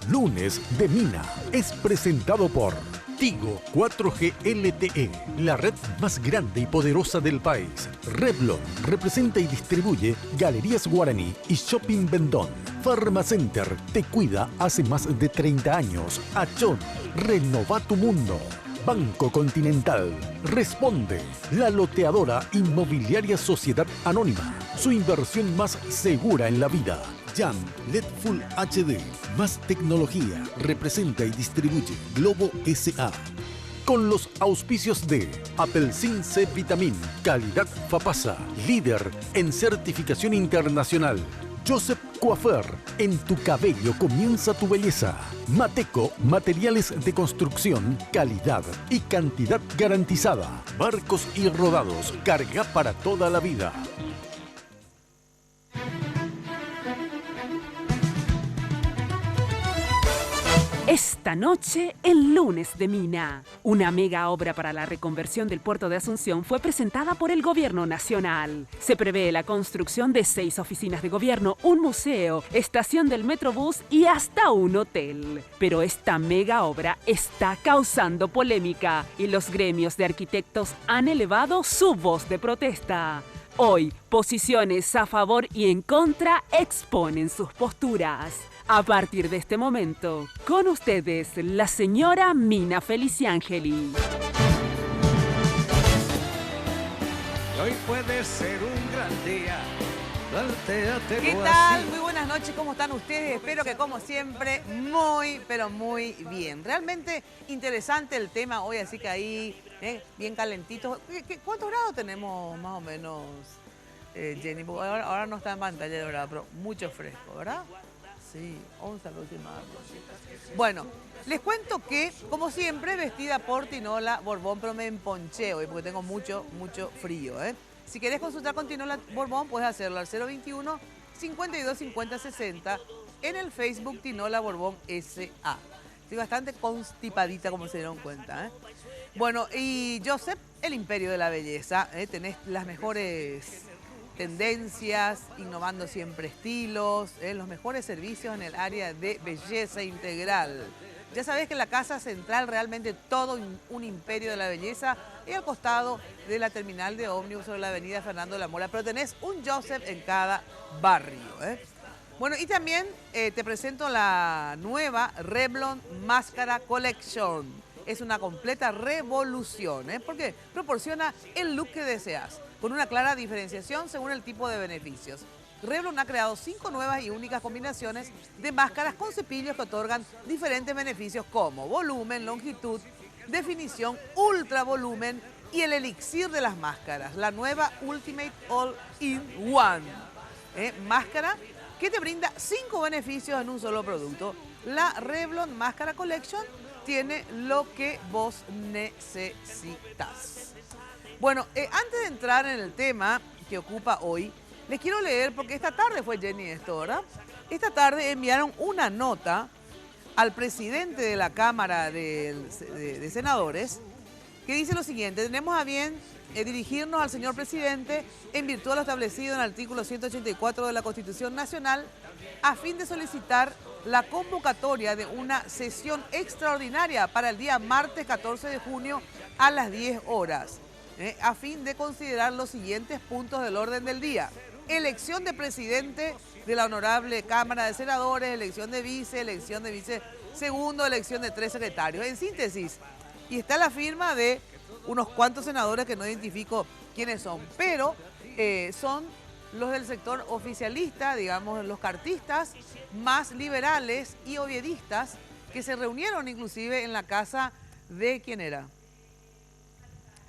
Lunes de Mina es presentado por Tigo 4G LTE, la red más grande y poderosa del país. Revlon representa y distribuye Galerías Guaraní y Shopping Vendón. Pharmacenter te cuida hace más de 30 años. Achón, renova tu mundo. Banco Continental. Responde. La loteadora inmobiliaria Sociedad Anónima. Su inversión más segura en la vida. Jam LED Full HD. Más tecnología. Representa y distribuye Globo SA. Con los auspicios de Apelsin C Vitamin, calidad Fapasa, líder en certificación internacional. Joseph Coiffeur, en tu cabello comienza tu belleza. Mateco, materiales de construcción, calidad y cantidad garantizada. Barcos y rodados, carga para toda la vida. Esta noche, el Lunes de Mina. Una mega obra para la reconversión del puerto de Asunción fue presentada por el Gobierno Nacional. Se prevé la construcción de 6 oficinas de gobierno, un museo, estación del Metrobús y hasta un hotel. Pero esta mega obra está causando polémica y los gremios de arquitectos han elevado su voz de protesta. Hoy, posiciones a favor y en contra exponen sus posturas. A partir de este momento, con ustedes, la señora Mina Feliciangeli. Hoy puede ser un gran día. ¿Qué tal? Muy buenas noches, ¿cómo están ustedes? Espero que como siempre, muy, pero muy bien. Realmente interesante el tema hoy, así que ahí, bien calentito. ¿Cuántos grados tenemos más o menos, Jenny? Porque ahora no está en pantalla, ¿verdad? Pero mucho fresco, ¿verdad? Sí, 11 aproximadamente. Bueno, les cuento que, como siempre, vestida por Tinola Borbón, pero me emponché hoy porque tengo mucho frío, ¿eh? Si querés consultar con Tinola Borbón, puedes hacerlo al 021 52 50 60 en el Facebook Tinola Borbón SA. Estoy bastante constipadita, como se dieron cuenta, ¿eh? Bueno, y Joseph, el imperio de la belleza, ¿eh? Tenés las mejores tendencias, innovando siempre estilos, los mejores servicios en el área de belleza integral. Ya sabés que en la Casa Central realmente todo un imperio de la belleza y al costado de la terminal de ómnibus sobre la avenida Fernando de la Mora, pero tenés un Joseph en cada barrio, ¿eh? Bueno, y también te presento la nueva Revlon Máscara Collection. Es una completa revolución, ¿eh? Porque proporciona el look que deseas, con una clara diferenciación según el tipo de beneficios. Revlon ha creado 5 nuevas y únicas combinaciones de máscaras con cepillos que otorgan diferentes beneficios como volumen, longitud, definición, ultra volumen y el elixir de las máscaras, la nueva Ultimate All-in-One. Máscara que te brinda 5 beneficios en un solo producto. La Revlon Máscara Collection tiene lo que vos necesitas. Bueno, antes de entrar en el tema que ocupa hoy, les quiero leer, porque esta tarde fue Jenny esto, ¿verdad? Esta tarde enviaron una nota al presidente de la Cámara de Senadores que dice lo siguiente: tenemos a bien dirigirnos al señor presidente en virtud de lo establecido en el artículo 184 de la Constitución Nacional a fin de solicitar la convocatoria de una sesión extraordinaria para el día martes 14 de junio a las 10 horas. A fin de considerar los siguientes puntos del orden del día: elección de presidente de la honorable Cámara de Senadores, elección de vice segundo, elección de 3 secretarios. En síntesis, y está la firma de unos cuantos senadores que no identifico quiénes son, pero son los del sector oficialista, digamos, los cartistas más liberales y oviedistas que se reunieron inclusive en la casa de, ¿quién era?,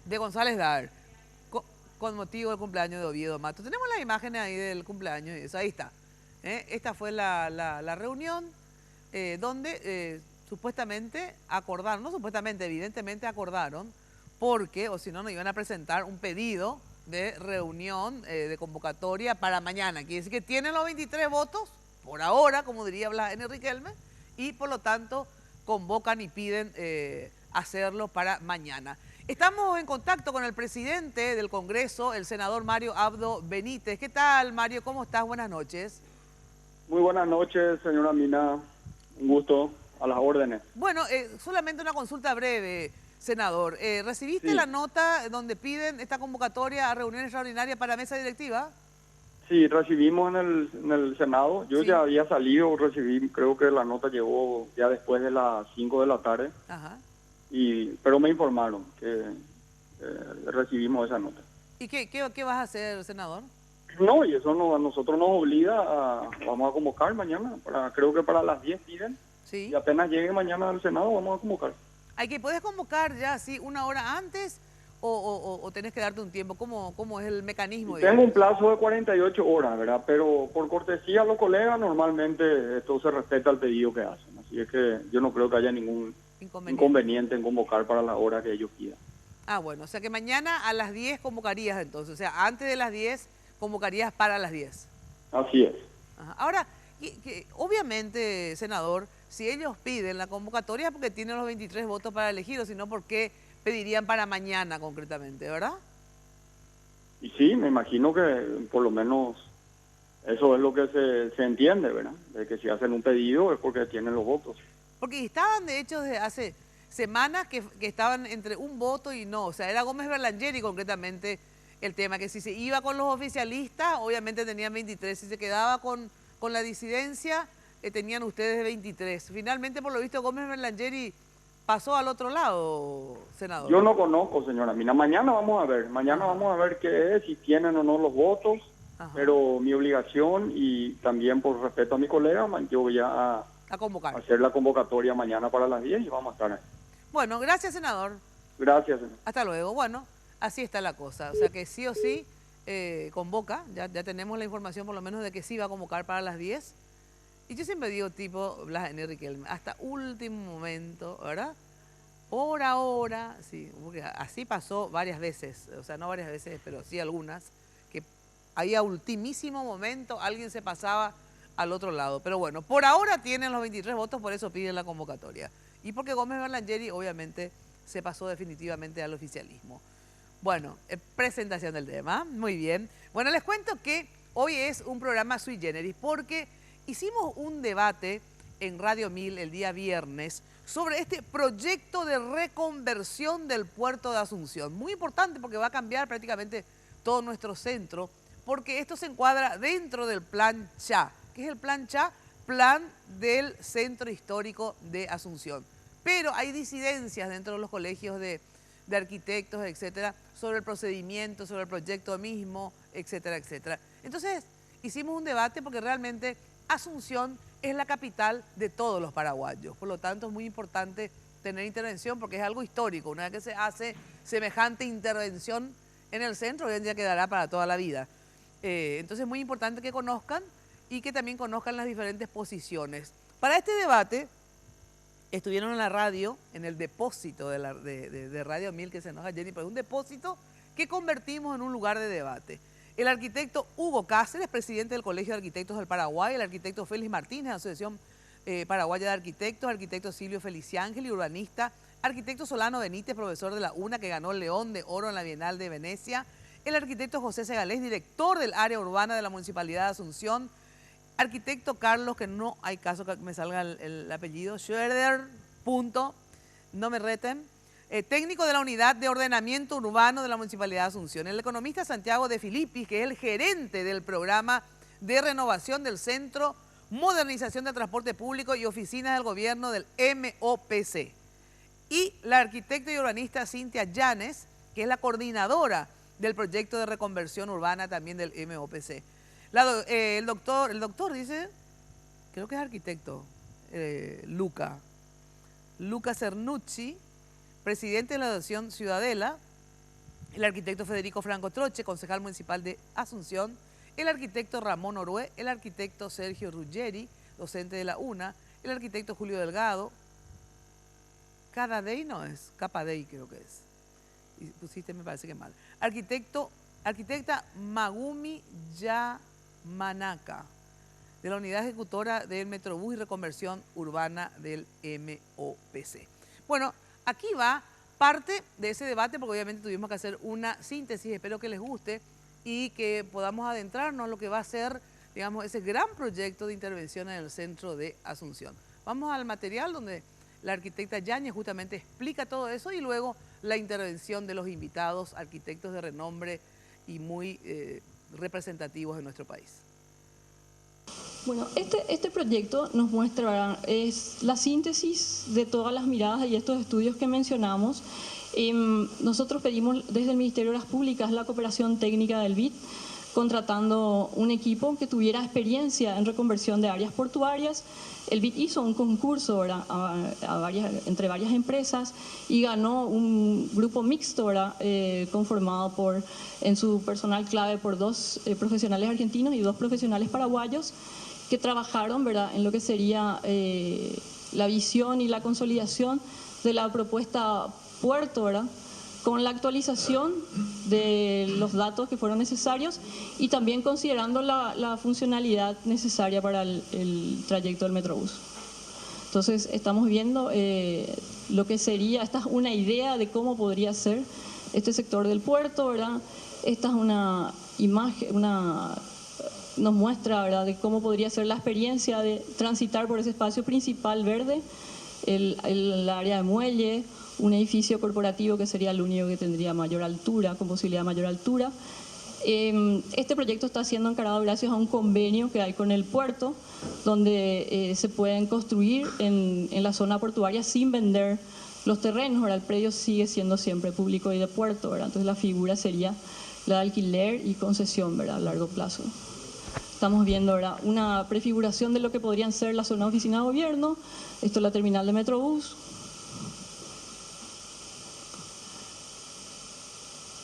de González Daer, con motivo del cumpleaños de Oviedo Mato. Tenemos las imágenes ahí del cumpleaños y eso, ahí está. Esta fue la reunión donde supuestamente acordaron, no supuestamente, evidentemente acordaron, porque, o si no, nos iban a presentar un pedido de reunión, de convocatoria para mañana. Quiere decir que tienen los 23 votos, por ahora, como diría Blas N. Riquelme, y por lo tanto convocan y piden hacerlo para mañana. Estamos en contacto con el presidente del Congreso, el senador Mario Abdo Benítez. ¿Qué tal, Mario? ¿Cómo estás? Buenas noches. Muy buenas noches, señora Mina. Un gusto, a las órdenes. Bueno, solamente una consulta breve, senador. ¿Recibiste Sí. la nota donde piden esta convocatoria a reunión extraordinaria para mesa directiva? Sí, recibimos en el Senado. Yo Sí. ya había salido, recibí, creo que la nota llegó ya después de las 5 de la tarde, Ajá. pero me informaron que recibimos esa nota. ¿Y qué vas a hacer, senador? No, y eso a nosotros nos obliga vamos a convocar mañana, creo que para las 10 piden, Sí. y apenas llegue mañana al Senado vamos a convocar. ¿Puedes convocar ya así una hora antes o tenés que darte un tiempo? ¿Cómo es el mecanismo? Tengo un plazo de 48 horas, ¿verdad? Pero por cortesía a los colegas normalmente esto se respeta el pedido que hacen, así es que yo no creo que haya ningún inconveniente en convocar para la hora que ellos pidan. Ah, bueno, o sea que mañana a las 10 convocarías entonces, o sea, antes de las 10 convocarías para las 10. Así es. Ajá. Ahora, obviamente, senador, si ellos piden la convocatoria es porque tienen los 23 votos para elegir, o si no, ¿por qué pedirían para mañana concretamente, verdad? Y sí, me imagino que por lo menos eso es lo que se entiende, ¿verdad? De que si hacen un pedido es porque tienen los votos. Porque estaban, de hecho, desde hace semanas que estaban entre un voto y no, o sea, era Gómez Berlangeri concretamente el tema, que si se iba con los oficialistas, obviamente tenían 23, si se quedaba con la disidencia, tenían ustedes 23. Finalmente, por lo visto, Gómez Berlangeri pasó al otro lado, senador. Yo no conozco, señora Mina. Mañana vamos a ver qué es, si tienen o no los votos, Ajá. pero mi obligación y también por respeto a mi colega, yo voy a convocar. Hacer la convocatoria mañana para las 10 y vamos a estar ahí. Bueno, gracias, senador. Gracias, señor. Hasta luego. Bueno, así está la cosa. O sea que sí o sí convoca. Ya tenemos la información por lo menos de que sí va a convocar para las 10. Y yo siempre digo tipo Blas N. Riquelme, hasta último momento, ¿verdad? Por ahora, sí, porque así pasó varias veces, o sea, no varias veces, pero sí algunas, que ahí a ultimísimo momento alguien se pasaba al otro lado. Pero bueno, por ahora tienen los 23 votos, por eso piden la convocatoria. Y porque Gómez Berlangeri obviamente se pasó definitivamente al oficialismo. Bueno, presentación del tema, muy bien. Bueno, les cuento que hoy es un programa sui generis porque hicimos un debate en Radio 1000 el día viernes sobre este proyecto de reconversión del puerto de Asunción. Muy importante porque va a cambiar prácticamente todo nuestro centro, porque esto se encuadra dentro del Plan CHA. ¿Qué es el Plan CHA? Plan del Centro Histórico de Asunción. Pero hay disidencias dentro de los colegios de arquitectos, etcétera, sobre el procedimiento, sobre el proyecto mismo, etcétera, etcétera. Entonces, hicimos un debate porque realmente Asunción es la capital de todos los paraguayos. Por lo tanto, es muy importante tener intervención porque es algo histórico. Una vez que se hace semejante intervención en el centro, hoy en día quedará para toda la vida. Entonces, es muy importante que conozcan y que también conozcan las diferentes posiciones. Para este debate, estuvieron en la radio, en el depósito de Radio 1000 que se enoja Jenny, pero es un depósito que convertimos en un lugar de debate. El arquitecto Hugo Cáceres, presidente del Colegio de Arquitectos del Paraguay, el arquitecto Félix Martínez, de la Asociación Paraguaya de Arquitectos, arquitecto Silvio Feliciángel, urbanista, arquitecto Solano Benítez, profesor de la UNA, que ganó el León de Oro en la Bienal de Venecia, el arquitecto José Segalés, director del área urbana de la Municipalidad de Asunción, arquitecto Carlos, que no hay caso que me salga el apellido, Schroeder, punto, no me reten, técnico de la Unidad de Ordenamiento Urbano de la Municipalidad de Asunción, el economista Santiago de Filippis, que es el gerente del programa de renovación del Centro, Modernización del Transporte Público y Oficinas del Gobierno del MOPC, y la arquitecta y urbanista Cintia Llanes, que es la coordinadora del proyecto de reconversión urbana también del MOPC. El doctor dice, creo que es arquitecto, Luca Cernucci, presidente de la Asociación Ciudadela, el arquitecto Federico Franco Troche, concejal municipal de Asunción, el arquitecto Ramón Orué, el arquitecto Sergio Ruggeri, docente de la UNA, el arquitecto Julio Delgado, Cadadei no es, Capadei creo que es, y pusiste me parece que mal, arquitecta Magumi Yamanaka, de la Unidad Ejecutora del Metrobús y Reconversión Urbana del MOPC. Bueno, aquí va parte de ese debate porque obviamente tuvimos que hacer una síntesis, espero que les guste y que podamos adentrarnos en lo que va a ser, digamos, ese gran proyecto de intervención en el centro de Asunción. Vamos al material donde la arquitecta Yáñez justamente explica todo eso y luego la intervención de los invitados, arquitectos de renombre y muy representativos de nuestro país. Bueno, este proyecto nos muestra, es la síntesis de todas las miradas y estos estudios que mencionamos. Nosotros pedimos desde el Ministerio de Obras Públicas la cooperación técnica del BID, contratando un equipo que tuviera experiencia en reconversión de áreas portuarias. El BID hizo un concurso entre varias empresas y ganó un grupo mixto conformado en su personal clave por 2 profesionales argentinos y 2 profesionales paraguayos que trabajaron en lo que sería la visión y la consolidación de la propuesta puerto, con la actualización de los datos que fueron necesarios y también considerando la funcionalidad necesaria para el trayecto del Metrobús. Entonces estamos viendo lo que sería, esta es una idea de cómo podría ser este sector del puerto, Esta es una imagen, nos muestra de cómo podría ser la experiencia de transitar por ese espacio principal verde, el área de muelle, un edificio corporativo que sería el único que tendría mayor altura, con posibilidad de mayor altura. Este proyecto está siendo encarado gracias a un convenio que hay con el puerto, donde se pueden construir en la zona portuaria sin vender los terrenos. El predio sigue siendo siempre público y de puerto, entonces la figura sería la de alquiler y concesión a largo plazo. Estamos viendo una prefiguración de lo que podrían ser la zona de oficina de gobierno, esto es la terminal de Metrobús,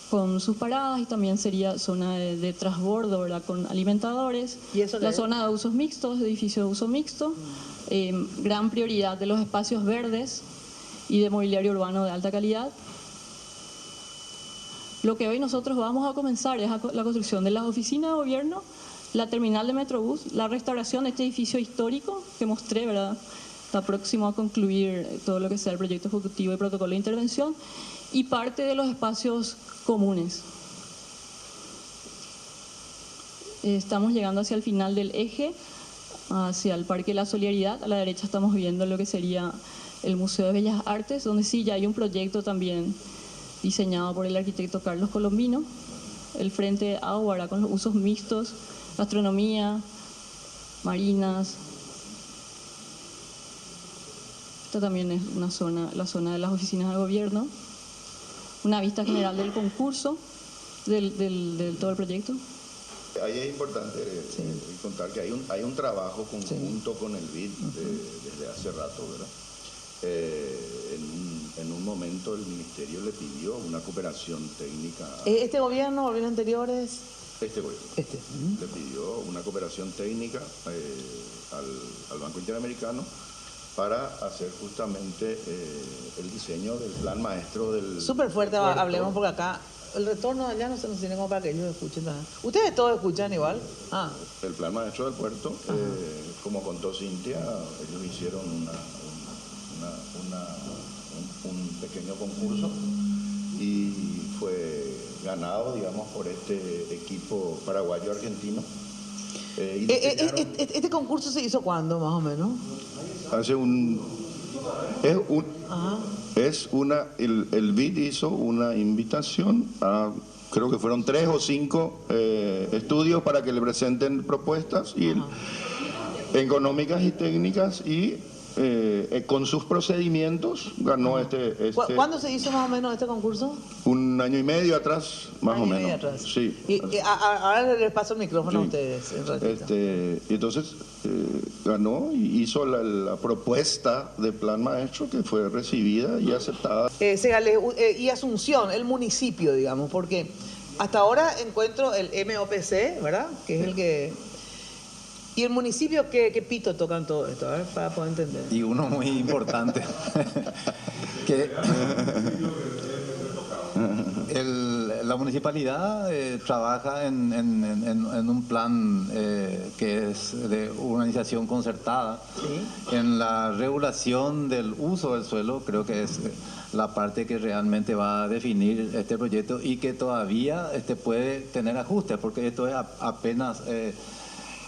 con sus paradas, y también sería zona de transbordo, con alimentadores. ¿Y eso la zona de usos mixtos, edificio de uso mixto, gran prioridad de los espacios verdes y de mobiliario urbano de alta calidad. Lo que hoy nosotros vamos a comenzar es la construcción de las oficinas de gobierno, la terminal de Metrobús, la restauración de este edificio histórico que mostré, está próximo a concluir todo lo que sea el proyecto ejecutivo y protocolo de intervención, y parte de los espacios comunes. Estamos llegando hacia el final del eje, hacia el Parque de la Solidaridad. A la derecha estamos viendo lo que sería el Museo de Bellas Artes, donde sí ya hay un proyecto también diseñado por el arquitecto Carlos Colombino. El frente de agua con los usos mixtos, gastronomía, marinas. Esta también es la zona de las oficinas de gobierno. Una vista general del concurso, del todo el proyecto. Ahí es importante contar que hay un trabajo conjunto con el BID desde hace rato, ¿verdad? En un momento el Ministerio le pidió una cooperación técnica. ¿Este gobierno, gobiernos anteriores? Este gobierno. Le pidió una cooperación técnica al Banco Interamericano para hacer justamente el diseño del plan maestro del... Súper fuerte, hablemos porque acá el retorno allá no se nos tiene como para que ellos escuchen nada. ¿Ustedes todos escuchan igual? El plan maestro del puerto, como contó Cintia, ellos hicieron un pequeño concurso y fue ganado, digamos, por este equipo paraguayo-argentino. ¿Este concurso se hizo cuándo, más o menos? El BID hizo una invitación a, creo que fueron 3 o 5 estudios para que le presenten propuestas económicas y técnicas, y con sus procedimientos ganó ¿Cuándo se hizo más o menos este concurso? Un año y medio atrás, más o menos. Sí. Ahora les paso el micrófono a ustedes. Y entonces ganó y hizo la propuesta de plan maestro, que fue recibida y aceptada. Y Asunción, el municipio, digamos, porque hasta ahora encuentro el MOPC, ¿verdad? Que es el que... ¿Y el municipio qué pito tocan todo esto? A ver, para poder entender. Y uno muy importante, que la municipalidad trabaja en un plan que es de urbanización concertada. ¿Sí? En la regulación del uso del suelo, creo que es la parte que realmente va a definir este proyecto y que todavía puede tener ajustes, porque esto es apenas...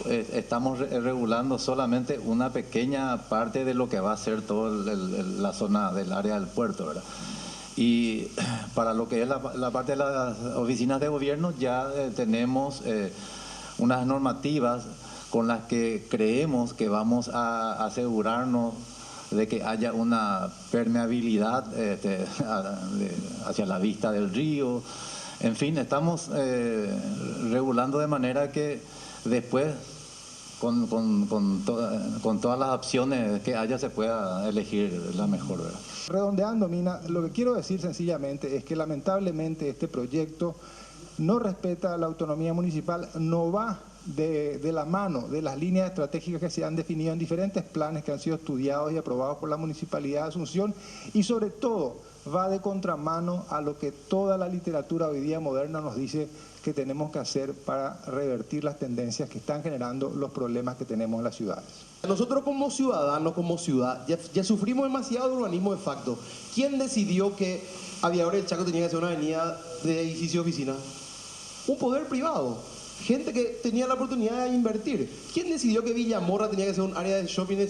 estamos regulando solamente una pequeña parte de lo que va a ser toda la zona del área del puerto, ¿verdad? Y para lo que es la parte de las oficinas de gobierno ya tenemos unas normativas con las que creemos que vamos a asegurarnos de que haya una permeabilidad hacia la vista del río. En fin, estamos regulando de manera que después, con todas las opciones que haya, se pueda elegir la mejor, ¿verdad? Redondeando, Mina, lo que quiero decir sencillamente es que lamentablemente este proyecto no respeta la autonomía municipal, no va de la mano de las líneas estratégicas que se han definido en diferentes planes que han sido estudiados y aprobados por la Municipalidad de Asunción, y sobre todo va de contramano a lo que toda la literatura hoy día moderna nos dice que tenemos que hacer para revertir las tendencias que están generando los problemas que tenemos en las ciudades. Nosotros como ciudadanos, como ciudad, ya sufrimos demasiado de urbanismo de facto. ¿Quién decidió que Aviadores del Chaco tenía que ser una avenida de edificio de oficina? Un poder privado. Gente que tenía la oportunidad de invertir. ¿Quién decidió que Villamorra tenía que ser un área de shopping?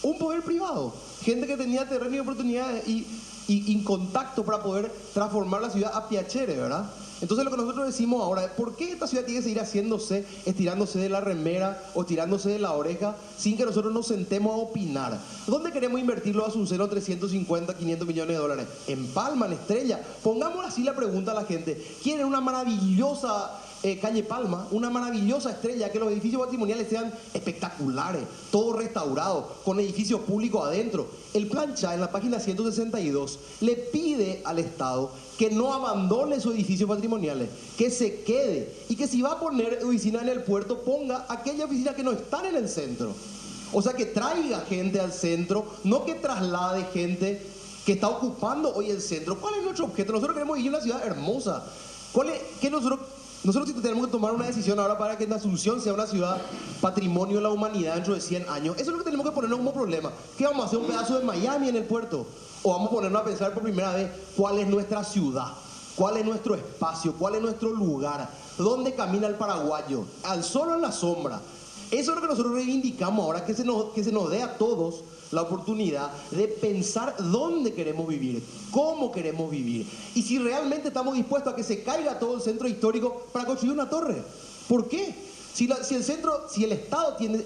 Un poder privado. Gente que tenía terreno y oportunidades y contacto para poder transformar la ciudad a piacere, ¿verdad? Entonces lo que nosotros decimos ahora es: ¿por qué esta ciudad tiene que seguir haciéndose, estirándose de la remera o tirándose de la oreja sin que nosotros nos sentemos a opinar? ¿Dónde queremos invertir los asunceros 350, 500 millones de dólares? En Palma, en Estrella. Pongamos así la pregunta a la gente: ¿quieren una maravillosa calle Palma, una maravillosa Estrella, que los edificios patrimoniales sean espectaculares, todo restaurado, con edificios públicos adentro? El Plan Chá, en la página 162, le pide al Estado que no abandone sus edificios patrimoniales, que se quede, y que si va a poner oficina en el puerto, ponga aquellas oficinas que no están en el centro. O sea, que traiga gente al centro, no que traslade gente que está ocupando hoy el centro. ¿Cuál es nuestro objeto? Nosotros queremos vivir en una ciudad hermosa. Nosotros sí tenemos que tomar una decisión ahora para que Asunción sea una ciudad patrimonio de la humanidad dentro de 100 años. Eso es lo que tenemos que ponernos como problema. ¿Qué vamos a hacer? ¿Un pedazo de Miami en el puerto? ¿O vamos a ponernos a pensar por primera vez cuál es nuestra ciudad? ¿Cuál es nuestro espacio? ¿Cuál es nuestro lugar? ¿Dónde camina el paraguayo? ¿Al sol o en la sombra? Eso es lo que nosotros reivindicamos ahora, que se nos dé a todos la oportunidad de pensar dónde queremos vivir, cómo queremos vivir, y si realmente estamos dispuestos a que se caiga todo el centro histórico para construir una torre. ¿Por qué? Si el Estado tiene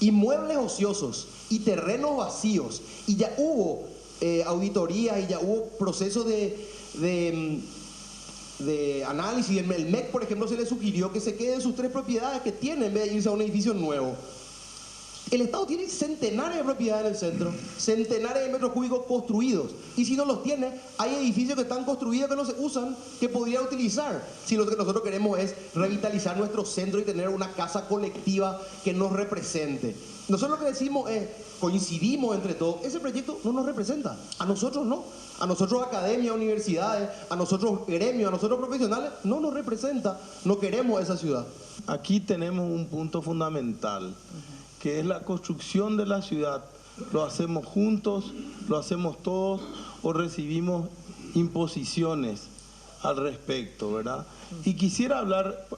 inmuebles ociosos y terrenos vacíos, y ya hubo auditorías y ya hubo procesos de análisis. El MEC, por ejemplo, se le sugirió que se quede en sus 3 propiedades que tiene en vez de irse a un edificio nuevo. El Estado tiene centenares de propiedades en el centro, centenares de metros cúbicos construidos, y si no los tiene, hay edificios que están construidos que no se usan, que podría utilizar. Si lo que nosotros queremos es revitalizar nuestro centro y tener una casa colectiva que nos represente. Nosotros lo que decimos es, coincidimos entre todos, ese proyecto no nos representa, a nosotros no, a nosotros academias, universidades, a nosotros gremios, a nosotros profesionales, no nos representa, no queremos esa ciudad. Aquí tenemos un punto fundamental, que es la construcción de la ciudad. Lo hacemos juntos, lo hacemos todos, o recibimos imposiciones al respecto, ¿verdad? Y quisiera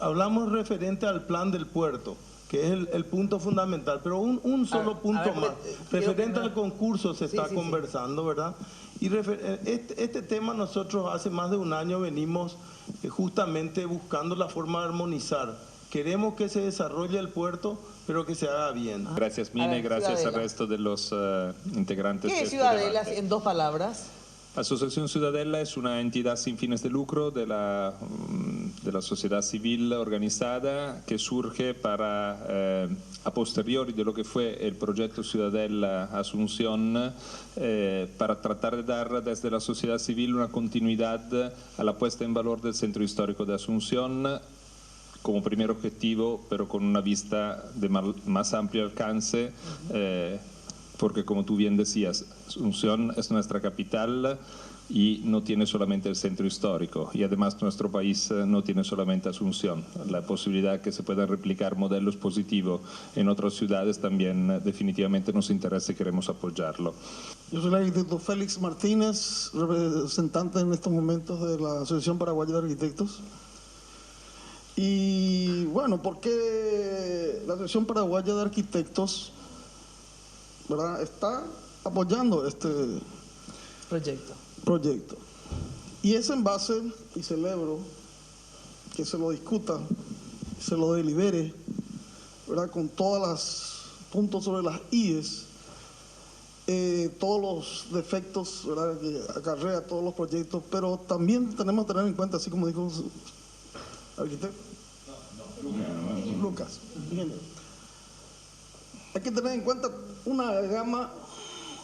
hablamos referente al plan del puerto, que es el punto fundamental, pero un solo punto más. Referente al concurso se está conversando, ¿verdad? Y este tema nosotros hace más de un año venimos justamente buscando la forma de armonizar. Queremos que se desarrolle el puerto, pero que se haga bien. Gracias, Mina, y gracias al resto de los integrantes. ¿Qué es Ciudadela, en 2 palabras? Asociación Ciudadela es una entidad sin fines de lucro de la sociedad civil organizada que surge para, a posteriori de lo que fue el proyecto Ciudadela Asunción, para tratar de dar desde la sociedad civil una continuidad a la puesta en valor del centro histórico de Asunción, como primer objetivo, pero con una vista de más amplio alcance, porque como tú bien decías, Asunción es nuestra capital y no tiene solamente el centro histórico, y además nuestro país no tiene solamente Asunción. La posibilidad que se puedan replicar modelos positivos en otras ciudades también definitivamente nos interesa y queremos apoyarlo. Yo soy el arquitecto Félix Martínez, representante en estos momentos de la Asociación Paraguaya de Arquitectos. Y bueno, ¿por qué la Asociación Paraguaya de Arquitectos, ¿verdad?, está apoyando este proyecto? Y es en base, y celebro que se lo discuta, se lo delibere, ¿verdad?, con todos los puntos sobre las IES, todos los defectos, ¿verdad?, que acarrea todos los proyectos, pero también tenemos que tener en cuenta, así como dijo el arquitecto Lucas, hay que tener en cuenta una gama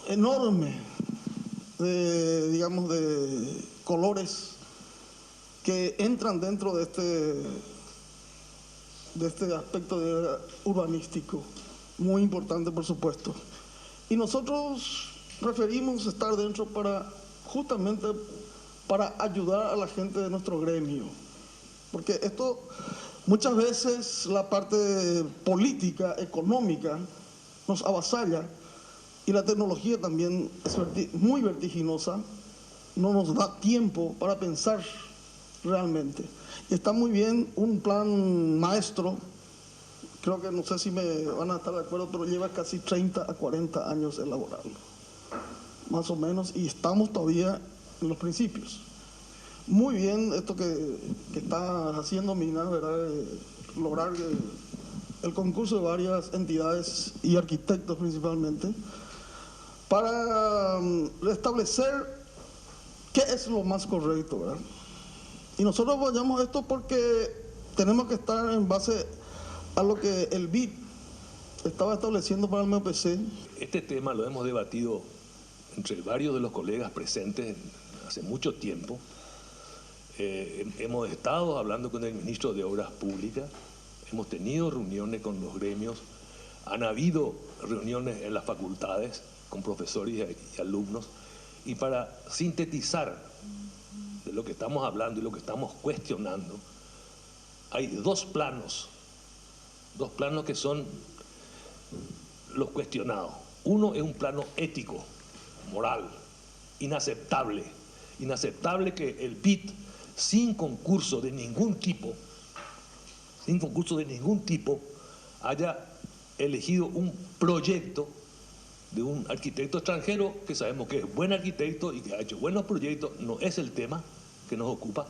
enorme de, digamos, de colores que entran dentro de este aspecto urbanístico, muy importante, por supuesto. Y nosotros preferimos estar dentro justamente para ayudar a la gente de nuestro gremio. Porque esto, muchas veces la parte política, económica, nos avasalla, y la tecnología también es muy vertiginosa, no nos da tiempo para pensar realmente. Y está muy bien un plan maestro, creo que no sé si me van a estar de acuerdo, pero lleva casi 30 a 40 años elaborarlo, más o menos, y estamos todavía en los principios. Muy bien esto que está haciendo Mina, ¿verdad?, lograr el concurso de varias entidades y arquitectos principalmente, para establecer qué es lo más correcto, ¿verdad? Y nosotros apoyamos esto porque tenemos que estar en base a lo que el BID estaba estableciendo para el MPC. Este tema lo hemos debatido entre varios de los colegas presentes hace mucho tiempo. Hemos estado hablando con el ministro de Obras Públicas, hemos tenido reuniones con los gremios, han habido reuniones en las facultades con profesores y alumnos, y para sintetizar de lo que estamos hablando y lo que estamos cuestionando, hay dos planos que son los cuestionados. Uno es un plano ético, moral, inaceptable que el BID, sin concurso de ningún tipo, haya elegido un proyecto de un arquitecto extranjero que sabemos que es buen arquitecto y que ha hecho buenos proyectos. No es el tema que nos ocupa.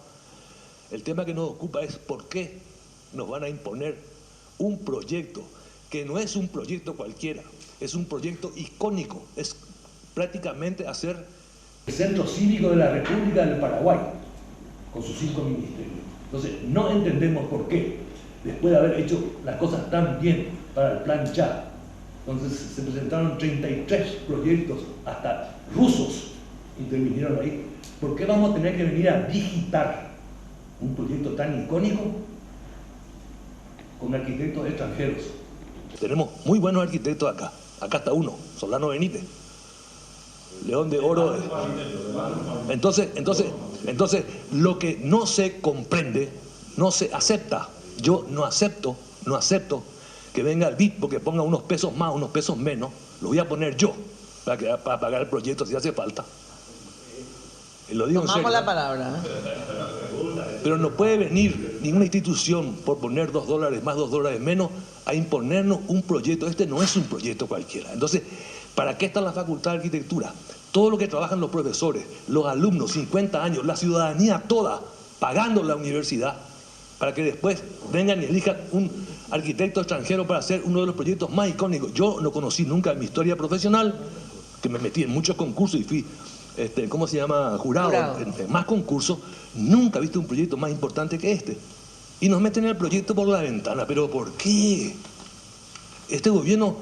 El tema que nos ocupa es por qué nos van a imponer un proyecto que no es un proyecto cualquiera, es un proyecto icónico, es prácticamente hacer el Centro Cívico de la República del Paraguay, con sus 5 ministerios. Entonces, no entendemos por qué, después de haber hecho las cosas tan bien para el Plan Chá, entonces se presentaron 33 proyectos, hasta rusos intervinieron ahí. ¿Por qué vamos a tener que venir a digitar un proyecto tan icónico con arquitectos extranjeros? Tenemos muy buenos arquitectos acá. Acá está uno, Solano Benítez, León de Oro. Entonces, lo que no se comprende, no se acepta. Yo no acepto que venga el BID porque ponga unos pesos más, unos pesos menos, lo voy a poner yo para pagar el proyecto si hace falta. Y lo digo en serio. Tomamos la palabra. Pero no puede venir ninguna institución por poner $2 más, $2 menos a imponernos un proyecto. Este no es un proyecto cualquiera. Entonces, ¿para qué está la Facultad de Arquitectura? Todo lo que trabajan los profesores, los alumnos, 50 años, la ciudadanía toda, pagando la universidad, para que después vengan y elijan un arquitecto extranjero para hacer uno de los proyectos más icónicos. Yo no conocí nunca en mi historia profesional, que me metí en muchos concursos y fui, jurado en más concursos, nunca he visto un proyecto más importante que este. Y nos meten el proyecto por la ventana. ¿Pero por qué? Este gobierno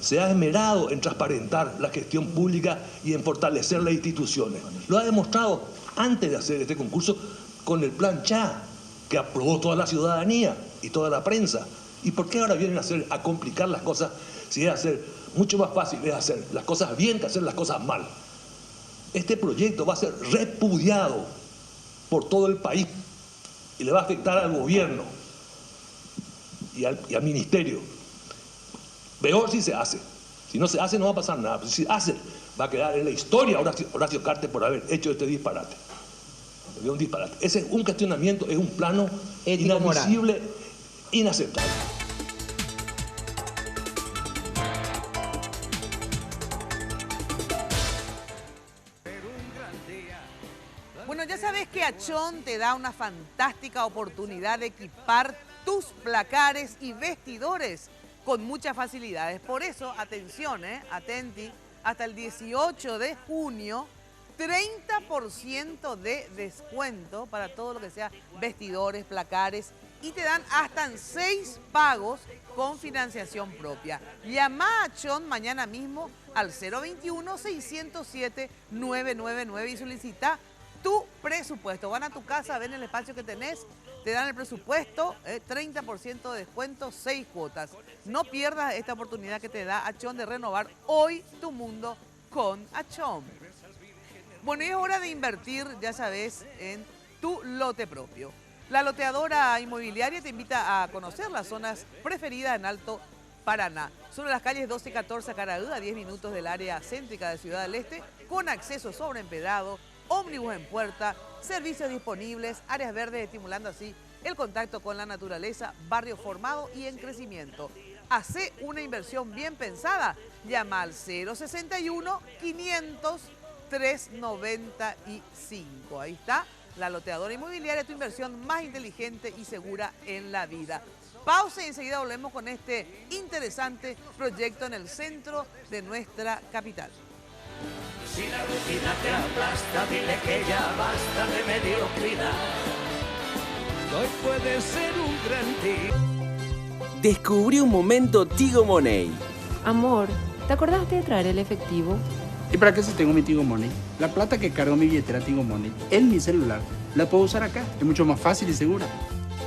se ha esmerado en transparentar la gestión pública y en fortalecer las instituciones. Lo ha demostrado antes de hacer este concurso con el Plan Chá, que aprobó toda la ciudadanía y toda la prensa. ¿Y por qué ahora vienen a complicar las cosas si es hacer mucho más fácil es hacer las cosas bien que hacer las cosas mal? Este proyecto va a ser repudiado por todo el país y le va a afectar al gobierno y al ministerio. Peor si se hace. Si no se hace no va a pasar nada. Pero si se hace, va a quedar en la historia Horacio Cartes por haber hecho este disparate. Es un disparate. Ese es un cuestionamiento, es un plano inadmisible, inaceptable. Bueno, ya sabes que Achón te da una fantástica oportunidad de equipar tus placares y vestidores con muchas facilidades. Por eso, atención, atenti, hasta el 18 de junio, 30% de descuento para todo lo que sea vestidores, placares, y te dan hasta en 6 pagos con financiación propia. Llama a Achón mañana mismo al 021-607-999 y solicita tu presupuesto. Van a tu casa, ven el espacio que tenés, te dan el presupuesto, 30% de descuento, 6 cuotas. No pierdas esta oportunidad que te da Achón de renovar hoy tu mundo con Achón. Bueno, y es hora de invertir, ya sabes, en tu lote propio. La loteadora inmobiliaria te invita a conocer las zonas preferidas en Alto Paraná. Son las calles 12 y 14 a Caraú, a 10 minutos del área céntrica de Ciudad del Este, con acceso sobreempedrado, ómnibus en puerta, servicios disponibles, áreas verdes, estimulando así el contacto con la naturaleza, barrio formado y en crecimiento. Hace una inversión bien pensada. Llama al 061-500-395. Ahí está, la loteadora inmobiliaria, tu inversión más inteligente y segura en la vida. Pausa y enseguida volvemos con este interesante proyecto en el centro de nuestra capital. Si la rutina te aplasta, dile que ya basta de mediocridad. Hoy puede ser un gran día. Descubrí un momento Tigo Money. Amor, ¿te acordaste de traer el efectivo? ¿Y para qué si tengo mi Tigo Money? La plata que cargo en mi billetera Tigo Money en mi celular la puedo usar acá. Es mucho más fácil y segura.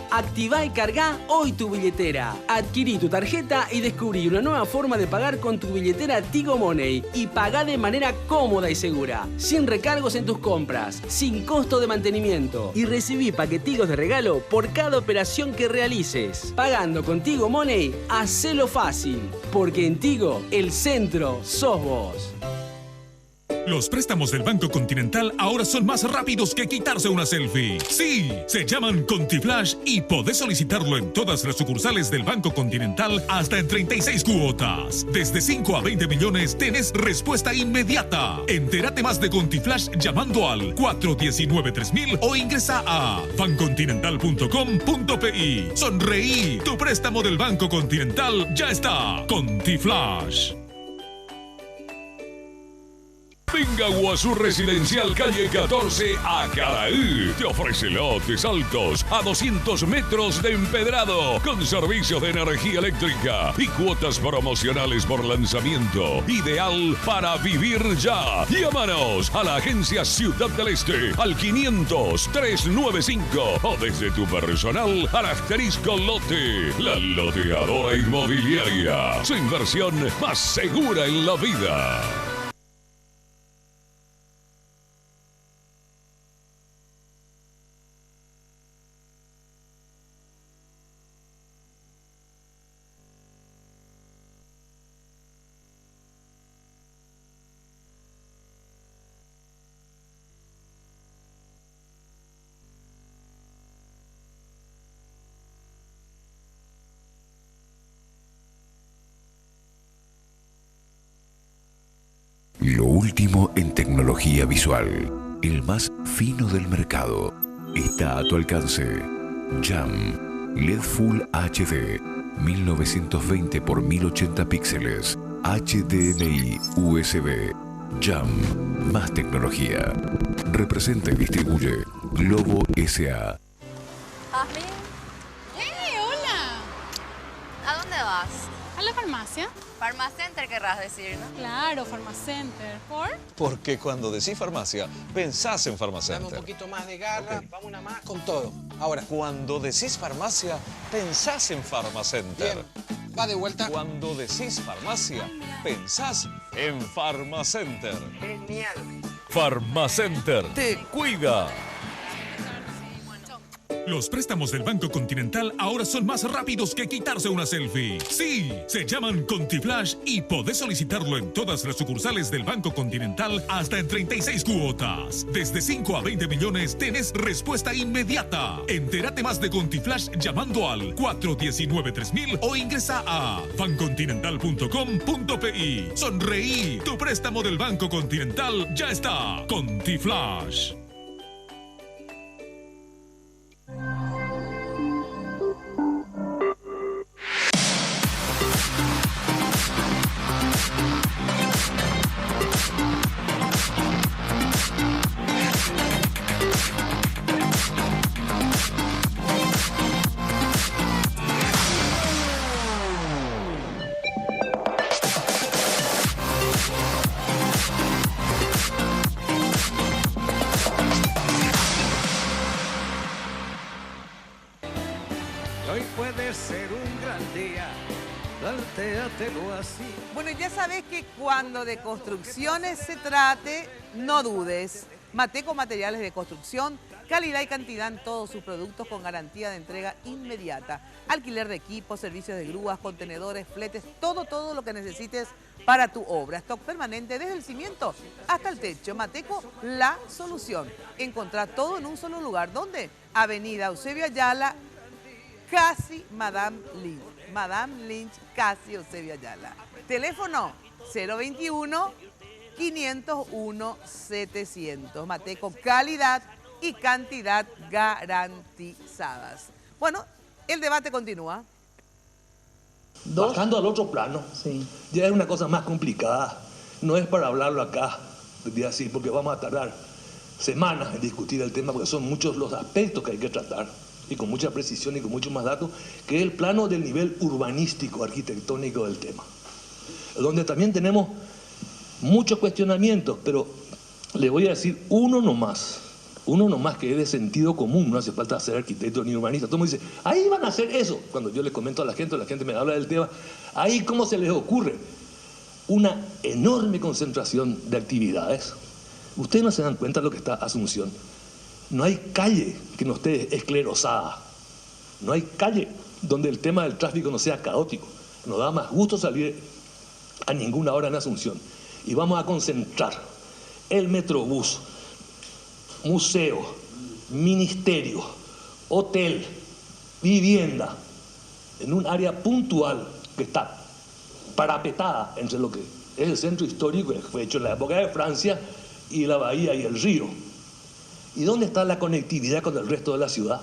Activá y cargá hoy tu billetera. Adquirí tu tarjeta y descubrí una nueva forma de pagar con tu billetera Tigo Money. Y pagá de manera cómoda y segura, sin recargos en tus compras, sin costo de mantenimiento. Y recibí paquetigos de regalo por cada operación que realices. Pagando con Tigo Money, hacelo fácil. Porque en Tigo, el centro sos vos. Los préstamos del Banco Continental ahora son más rápidos que quitarse una selfie. Sí, se llaman ContiFlash y podés solicitarlo en todas las sucursales del Banco Continental hasta en 36 cuotas. Desde 5 a 20 millones tenés respuesta inmediata. Entérate más de ContiFlash llamando al 419-3000 o ingresa a bancontinental.com.pi. Sonreí, tu préstamo del Banco Continental ya está. ContiFlash. Venga a Guazú Residencial Calle 14 a Caraí. Te ofrece lotes altos a 200 metros de empedrado con servicios de energía eléctrica y cuotas promocionales por lanzamiento. Ideal para vivir ya. Llámanos a la agencia Ciudad del Este al 500-395 o desde tu personal al asterisco lote. La loteadora inmobiliaria. Su inversión más segura en la vida. Lo último en tecnología visual, el más fino del mercado, está a tu alcance. Jam LED Full HD, 1920 x 1080 píxeles, HDMI USB. Jam, más tecnología. Representa y distribuye Globo S.A. ¿Jazmín? Hola. ¿A dónde vas? ¿A la farmacia? Farmacenter querrás decir, ¿no? Claro, Farmacenter. ¿Por? Porque cuando decís farmacia, pensás en Farmacenter. Dame un poquito más de garra, vamos una más con todo. Ahora. Cuando decís farmacia, pensás en Farmacenter. Bien, va de vuelta. Cuando decís farmacia, pensás en Farmacenter. Genial. Farmacenter te cuida. Los préstamos del Banco Continental ahora son más rápidos que quitarse una selfie. Sí, se llaman ContiFlash y podés solicitarlo en todas las sucursales del Banco Continental hasta en 36 cuotas. Desde 5 a 20 millones tenés respuesta inmediata. Entérate más de ContiFlash llamando al 419-3000 o ingresa a bancontinental.com.pi. Sonreí, tu préstamo del Banco Continental ya está. ContiFlash. Así. Bueno, ya sabes que cuando de construcciones se trate, no dudes. Mateco Materiales de Construcción, calidad y cantidad en todos sus productos con garantía de entrega inmediata. Alquiler de equipos, servicios de grúas, contenedores, fletes, todo lo que necesites para tu obra. Stock permanente desde el cimiento hasta el techo. Mateco, la solución. Encontrar todo en un solo lugar. ¿Dónde? Avenida Eusebio Ayala, casi Madame Lynch. Madame Lynch, casi Eusebio Ayala. Teléfono 021-501-700. Mateco, calidad y cantidad garantizadas. Bueno, el debate continúa. Bajando al otro plano, ya es una cosa más complicada. No es para hablarlo acá, así, porque vamos a tardar semanas en discutir el tema, porque son muchos los aspectos que hay que tratar, y con mucha precisión y con muchos más datos, que es el plano del nivel urbanístico, arquitectónico del tema, donde también tenemos muchos cuestionamientos, pero le voy a decir uno nomás que es de sentido común, no hace falta ser arquitecto ni urbanista. Todo el mundo dice, ahí van a hacer eso. Cuando yo le comento a la gente me habla del tema, ahí ¿cómo se les ocurre? Una enorme concentración de actividades. Ustedes no se dan cuenta de lo que está Asunción. No hay calle que no esté esclerosada. No hay calle donde el tema del tráfico no sea caótico. Nos da más gusto salir a ninguna hora en Asunción. Y vamos a concentrar el Metrobús, museo, ministerio, hotel, vivienda, en un área puntual que está parapetada entre lo que es el centro histórico, que fue hecho en la época de Francia, y la bahía y el río. ¿Y dónde está la conectividad con el resto de la ciudad?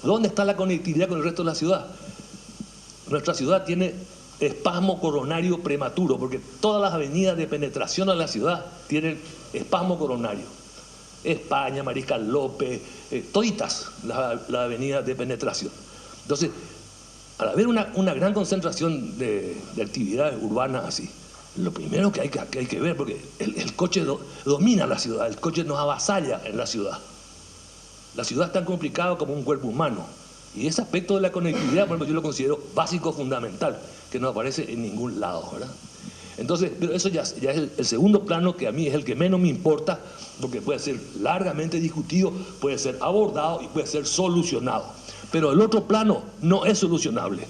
¿Dónde está la conectividad con el resto de la ciudad? Nuestra ciudad tiene espasmo coronario prematuro, porque todas las avenidas de penetración a la ciudad tienen espasmo coronario. España, Mariscal López, toditas las avenidas de penetración. Entonces, al haber una gran concentración de actividades urbanas así, lo primero que hay que ver, porque el coche domina la ciudad, el coche nos avasalla en la ciudad. La ciudad es tan complicada como un cuerpo humano. Y ese aspecto de la conectividad, por ejemplo, yo lo considero básico, fundamental, que no aparece en ningún lado, ¿verdad? Entonces, pero eso ya es el segundo plano, que a mí es el que menos me importa, porque puede ser largamente discutido, puede ser abordado y puede ser solucionado. Pero el otro plano no es solucionable.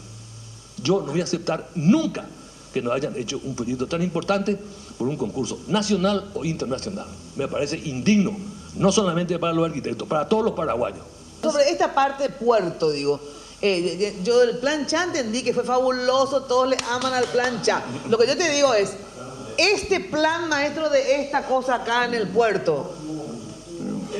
Yo no voy a aceptar nunca que nos hayan hecho un proyecto tan importante por un concurso nacional o internacional. Me parece indigno, no solamente para los arquitectos, para todos los paraguayos. Sobre esta parte de puerto, digo, yo del Plan Chá entendí que fue fabuloso, todos le aman al Plan Chá. Lo que yo te digo es, este plan maestro de esta cosa acá en el puerto,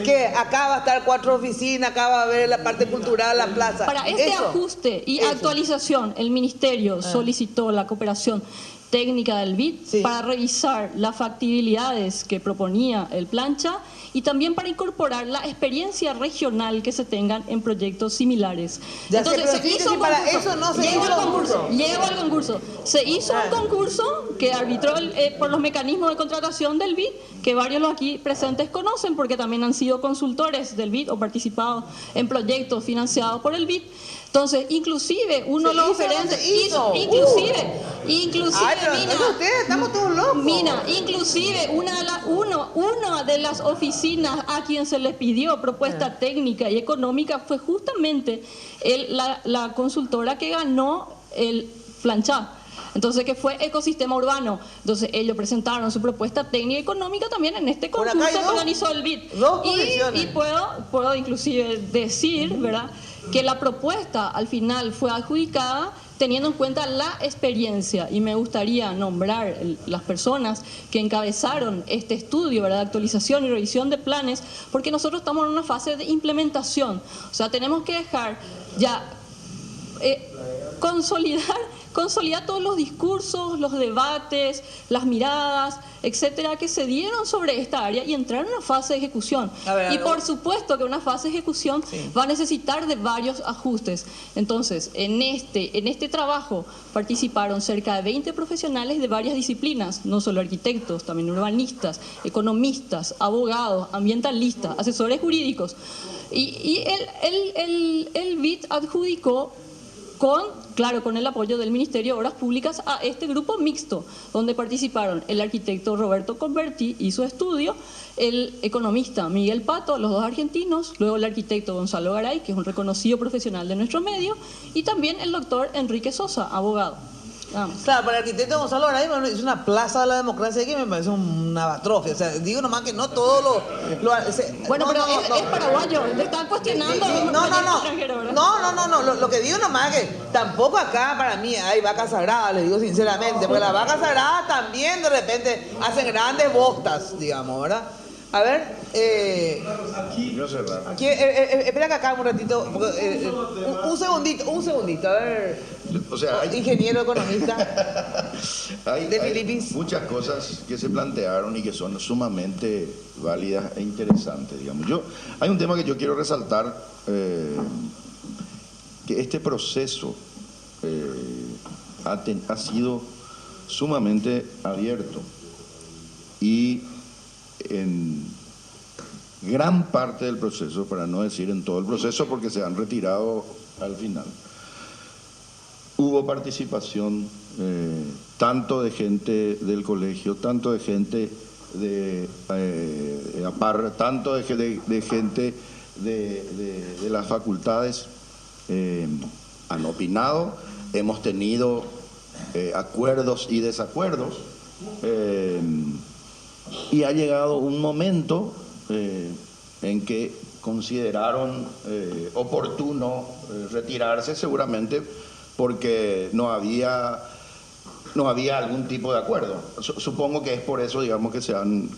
que acá va a estar 4 oficinas, acá va a haber la parte cultural, la plaza. Para este ajuste y actualización, el Ministerio solicitó la cooperación técnica del BID para revisar las factibilidades que proponía el Plan Chá y también para incorporar la experiencia regional que se tengan en proyectos similares. Ya entonces se hizo un para eso no se hizo el concurso. Llegó al concurso. Se hizo un concurso que arbitró por los mecanismos de contratación del BID, que varios de los aquí presentes conocen porque también han sido consultores del BID o participado en proyectos financiados por el BID. Entonces, inclusive, uno de los diferentes Inclusive, ay, pero ustedes estamos todos locos. Mira, inclusive una de las oficinas a quien se les pidió propuesta técnica y económica fue justamente la consultora que ganó el Planchá. Entonces, que fue Ecosistema Urbano. Entonces, ellos presentaron su propuesta técnica y económica también en este concurso que organizó el BID. Y puedo inclusive decir, ¿verdad?, que la propuesta al final fue adjudicada teniendo en cuenta la experiencia, y me gustaría nombrar las personas que encabezaron este estudio, ¿verdad?, de actualización y revisión de planes, porque nosotros estamos en una fase de implementación. O sea, tenemos que dejar ya consolidar todos los discursos, los debates, las miradas, etcétera, que se dieron sobre esta área y entrar en una fase de ejecución. Y por supuesto que una fase de ejecución va a necesitar de varios ajustes. Entonces, en este trabajo participaron cerca de 20 profesionales de varias disciplinas, no solo arquitectos, también urbanistas, economistas, abogados, ambientalistas, asesores jurídicos. Y el BID adjudicó con el apoyo del Ministerio de Obras Públicas a este grupo mixto, donde participaron el arquitecto Roberto Converti y su estudio, el economista Miguel Pato, los dos argentinos, luego el arquitecto Gonzalo Garay, que es un reconocido profesional de nuestro medio, y también el doctor Enrique Sosa, abogado. Vamos. Claro, para el arquitecto Gonzalo Garay es una plaza de la democracia que me parece una batrofia. O sea, digo nomás que no todo lo bueno, pero es paraguayo, le están cuestionando. No. Lo que digo nomás es que tampoco acá para mí hay vacas sagradas, les digo sinceramente, porque las vacas sagradas también de repente hacen grandes bostas, digamos, ¿verdad? A ver, aquí, espera que acá un ratito, un segundito, a ver, o sea, ingeniero economista de Filipis. Hay muchas cosas que se plantearon y que son sumamente válidas e interesantes, digamos. Hay un tema que yo quiero resaltar, que este proceso ha sido sumamente abierto y en gran parte del proceso, para no decir en todo el proceso, porque se han retirado al final, hubo participación tanto de gente del colegio, tanto de gente de APAR, tanto de gente de las facultades. Han opinado, hemos tenido acuerdos y desacuerdos, y ha llegado un momento en que consideraron oportuno retirarse, seguramente porque no había algún tipo de acuerdo. Supongo que es por eso, digamos, que se han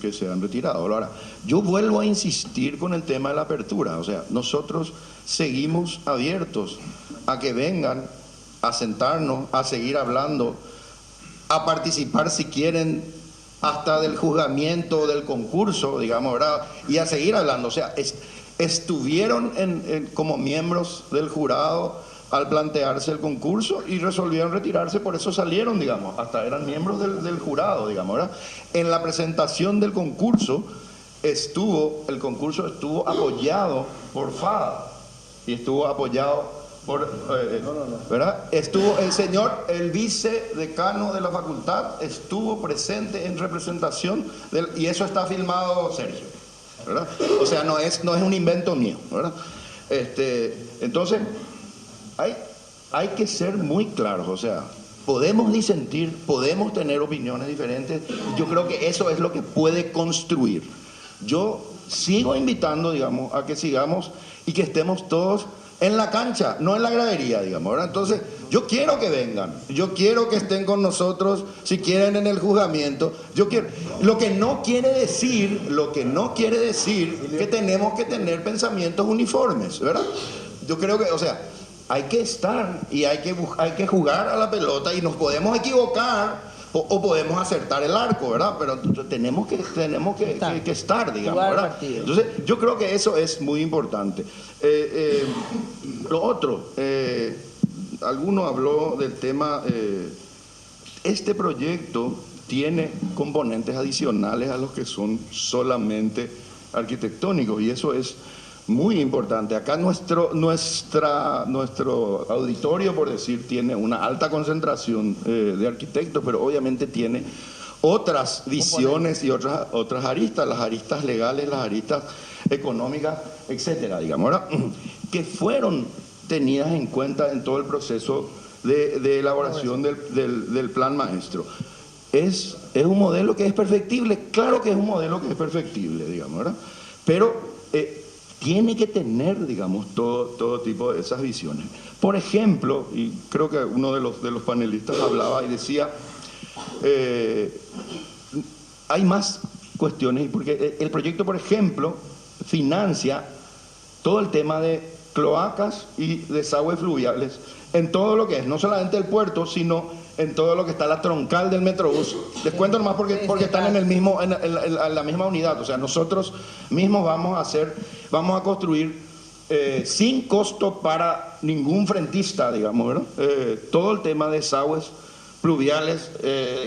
retirado. Ahora, yo vuelvo a insistir con el tema de la apertura. O sea, nosotros seguimos abiertos a que vengan a sentarnos, a seguir hablando, a participar si quieren hasta del juzgamiento del concurso, digamos, ¿verdad? Y a seguir hablando. O sea, estuvieron como miembros del jurado al plantearse el concurso y resolvieron retirarse, por eso salieron, digamos, hasta eran miembros del jurado, digamos, ¿verdad? En la presentación del concurso el concurso estuvo apoyado por FADA y estuvo apoyado por, ¿verdad? Estuvo el vicedecano de la facultad estuvo presente en representación y eso está filmado, Sergio, ¿verdad? O sea, no es un invento mío, ¿verdad? Entonces, hay que ser muy claros, o sea, podemos disentir, podemos tener opiniones diferentes, yo creo que eso es lo que puede construir. Yo sigo invitando, digamos, a que sigamos y que estemos todos en la cancha, no en la gradería, digamos, ¿verdad? Entonces, yo quiero que vengan, yo quiero que estén con nosotros, si quieren en el juzgamiento, yo quiero. Lo que no quiere decir que tenemos que tener pensamientos uniformes, ¿verdad? Yo creo que, o sea, hay que estar y hay que jugar a la pelota y nos podemos equivocar o podemos acertar el arco, ¿verdad? Pero tenemos que estar, digamos, ¿verdad? Entonces, yo creo que eso es muy importante. Lo otro, alguno habló del tema, este proyecto tiene componentes adicionales a los que son solamente arquitectónicos y eso es muy importante. Acá nuestro auditorio, por decir, tiene una alta concentración de arquitectos, pero obviamente tiene otras visiones y otras aristas, las aristas legales, las aristas económicas, etcétera, digamos, ¿verdad? Que fueron tenidas en cuenta en todo el proceso de elaboración del plan maestro. Es un modelo que es perfectible, claro que es un modelo que es perfectible, digamos, ¿verdad? Pero tiene que tener, digamos, todo tipo de esas visiones. Por ejemplo, y creo que uno de los panelistas hablaba y decía, hay más cuestiones, porque el proyecto, por ejemplo, financia todo el tema de cloacas y desagües fluviales en todo lo que es, no solamente el puerto, sino en todo lo que está la troncal del Metrobús. Les cuento nomás porque están en la misma unidad. O sea, nosotros mismos vamos a construir sin costo para ningún frentista, digamos, ¿verdad? Todo el tema de desagües pluviales,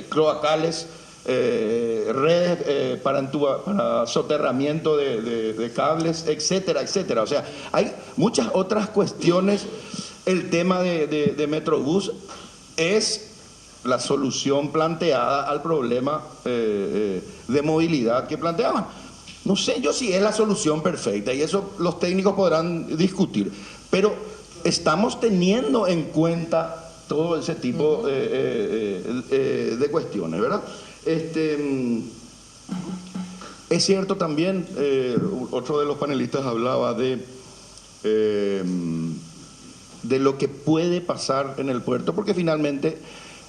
cloacales, redes para soterramiento de cables, etcétera, etcétera. O sea, hay muchas otras cuestiones. El tema de Metrobús es la solución planteada al problema de movilidad que planteaban. No sé yo si es la solución perfecta, y eso los técnicos podrán discutir, pero estamos teniendo en cuenta todo ese tipo de cuestiones, ¿verdad? Es cierto también, otro de los panelistas hablaba de lo que puede pasar en el puerto, porque finalmente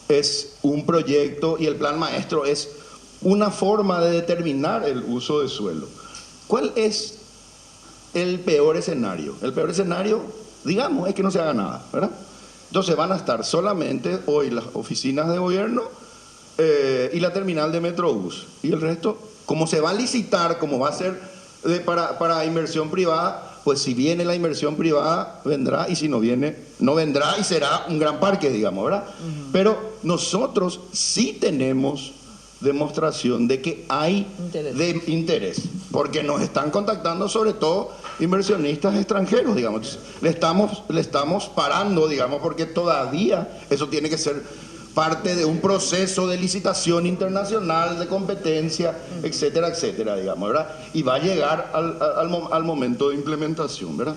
es un proyecto y el plan maestro es una forma de determinar el uso de suelo. ¿Cuál es el peor escenario? El peor escenario, digamos, es que no se haga nada, ¿verdad? Entonces van a estar solamente hoy las oficinas de gobierno y la terminal de Metrobús. Y el resto, como se va a licitar, como va a ser para inversión privada, pues si viene la inversión privada, vendrá, y si no viene, no vendrá, y será un gran parque, digamos, ¿verdad? Pero nosotros sí tenemos demostración de que hay interés, porque nos están contactando sobre todo inversionistas extranjeros, digamos. Le estamos parando, digamos, porque todavía eso tiene que ser parte de un proceso de licitación internacional, de competencia, etcétera, etcétera, digamos, ¿verdad? Y va a llegar al momento de implementación, ¿verdad?